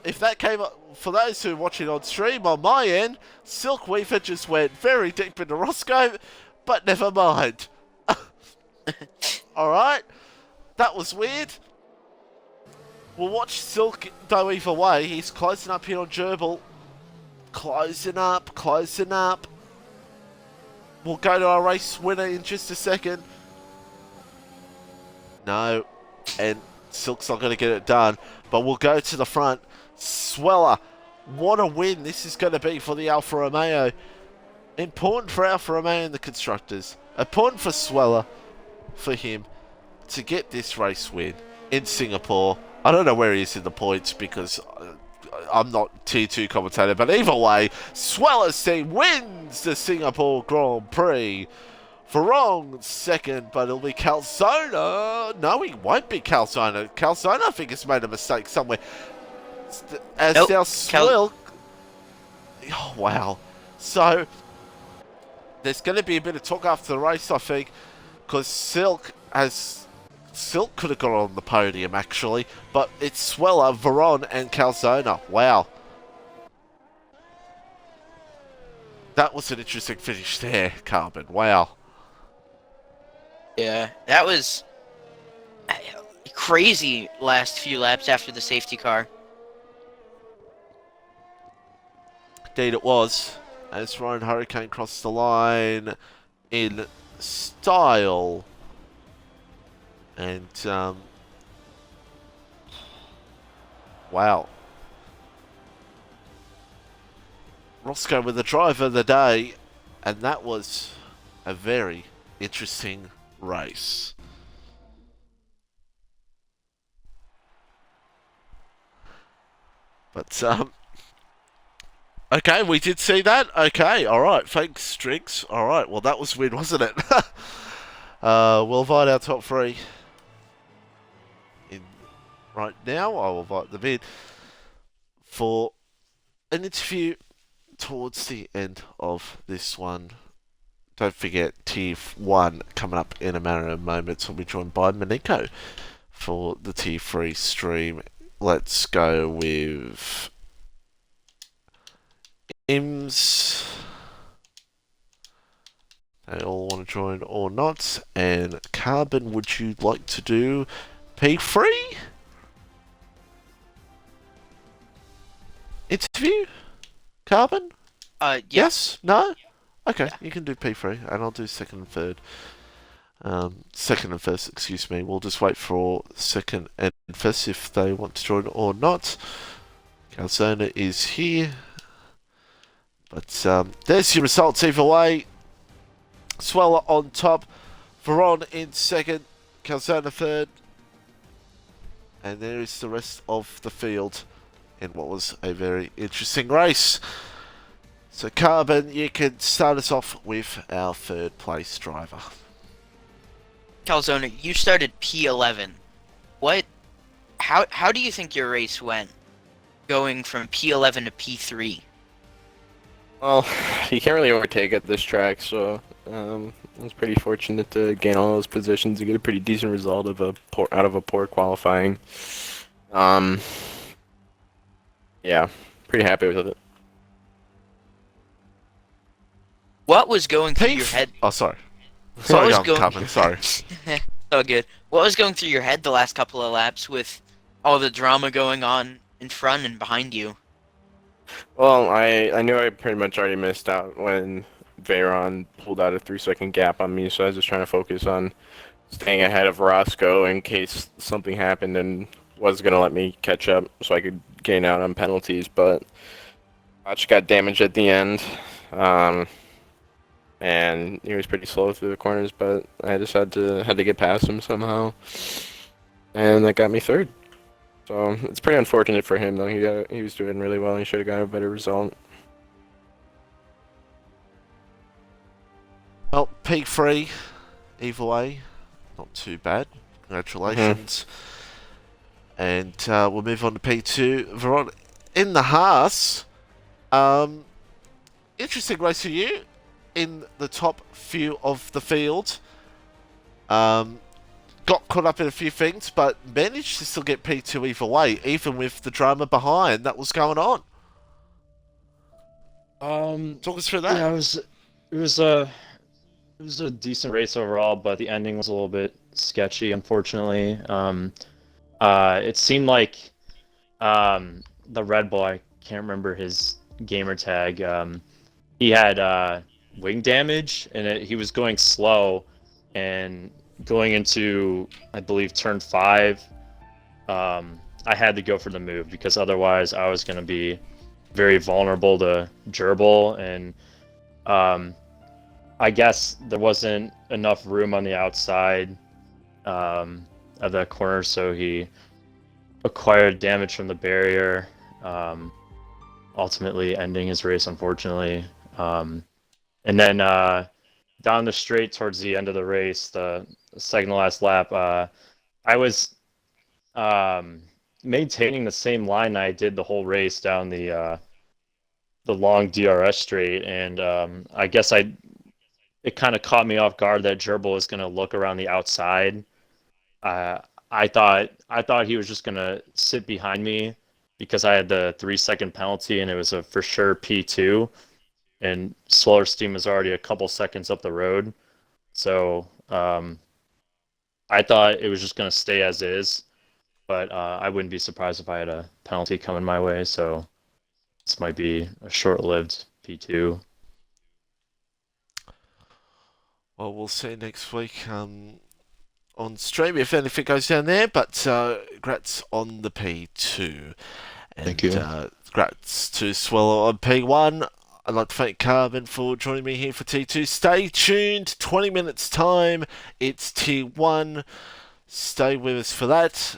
If that came up, for those who are watching on stream, on my end, Silk Weaver just went very deep into Roscoe, but never mind. Alright, that was weird. We'll watch Silk go either way. He's closing up here on Gerbil. Closing up. We'll go to our race winner in just a second. No, and Silk's not going to get it done. But we'll go to the front. Sweller, what a win this is going to be for the Alfa Romeo. Important for Alfa Romeo and the constructors. Important for Sweller, for him, to get this race win in Singapore. I don't know where he is in the points because I'm not Tier 2 commentator. But either way, Sweller's team wins the Singapore Grand Prix. Veron second, but it'll be Calzone. No, he won't be Calzone. Calzone, I think, has made a mistake somewhere. As nope. our Silk... Oh, wow. So, there's going to be a bit of talk after the race, I think, because Silk could have got on the podium, actually, but it's Sweller, Veron, and Calzone. Wow. That was an interesting finish there, Carbon. Wow. Yeah, that was crazy last few laps after the safety car. Indeed it was. As Ryan Hurricane crossed the line in style. And, wow. Roscoe with the driver of the day. And that was a very interesting race. But, okay, we did see that. Okay, alright. Thanks, Strix. Alright, well, that was weird, wasn't it? We'll invite our top three in right now. I will invite them in for an interview towards the end of this one. Don't forget, Tier 1 coming up in a matter of moments. We'll be joined by Maniko for the Tier 3 stream. Let's go with Ims, they all want to join or not. And Carbon, would you like to do P3? Interview? Carbon? Yeah. Yes? No? Okay, Yeah. you can do P3, and I'll do second and third. Second and first, excuse me. We'll just wait for second and first if they want to join or not. Calzona is here. But there's your results either way. Sweller on top. Veron in second. Calzona third. And there is the rest of the field in what was a very interesting race. So Carbon, you can start us off with our third place driver. Calzona, you started P11. What? How do you think your race went, going from P11 to P3? Well, you can't really overtake at this track, so I was pretty fortunate to gain all those positions and get a pretty decent result out of a poor qualifying. Yeah, pretty happy with it. What was going through your head? Oh, sorry. Sorry, I'm coming. Sorry. Oh, good. What was going through your head the last couple of laps with all the drama going on in front and behind you? Well, I knew I pretty much already missed out when Veyron pulled out a 3-second gap on me, so I was just trying to focus on staying ahead of Roscoe in case something happened and was going to let me catch up so I could gain out on penalties, but Watch got damaged at the end. And he was pretty slow through the corners, but I just had to get past him somehow, and that got me third. So it's pretty unfortunate for him, though. He was doing really well. He should have got a better result. Well, P3, either way, not too bad. Congratulations. And we'll move on to P2. Veron, in the Haas, interesting race for you. In the top few of the field. Got caught up in a few things, but managed to still get P2 either way, even with the drama behind that was going on. Talk us through that. Yeah, it was a decent race overall, but the ending was a little bit sketchy, unfortunately. It seemed like the Red Bull, I can't remember his gamer tag, he had wing damage, and he was going slow, and going into, I believe, turn 5, I had to go for the move, because otherwise I was going to be very vulnerable to gerbil, and I guess there wasn't enough room on the outside of that corner, so he acquired damage from the barrier, ultimately ending his race, unfortunately. And then down the straight towards the end of the race, the second to last lap, I was maintaining the same line I did the whole race down the long DRS straight, and I guess it kind of caught me off guard that Gerbil was going to look around the outside. I thought he was just going to sit behind me because I had the 3-second penalty and it was a for sure P2. And Slower Steam was already a couple seconds up the road. So I thought it was just going to stay as is. But I wouldn't be surprised if I had a penalty coming my way. So this might be a short-lived P2. Well, we'll see next week on stream if anything goes down there. But congrats on the P2. And, Thank you. Congrats to Swallow on P1. I'd like to thank Carbon for joining me here for T2. Stay tuned, 20 minutes time. It's T1. Stay with us for that.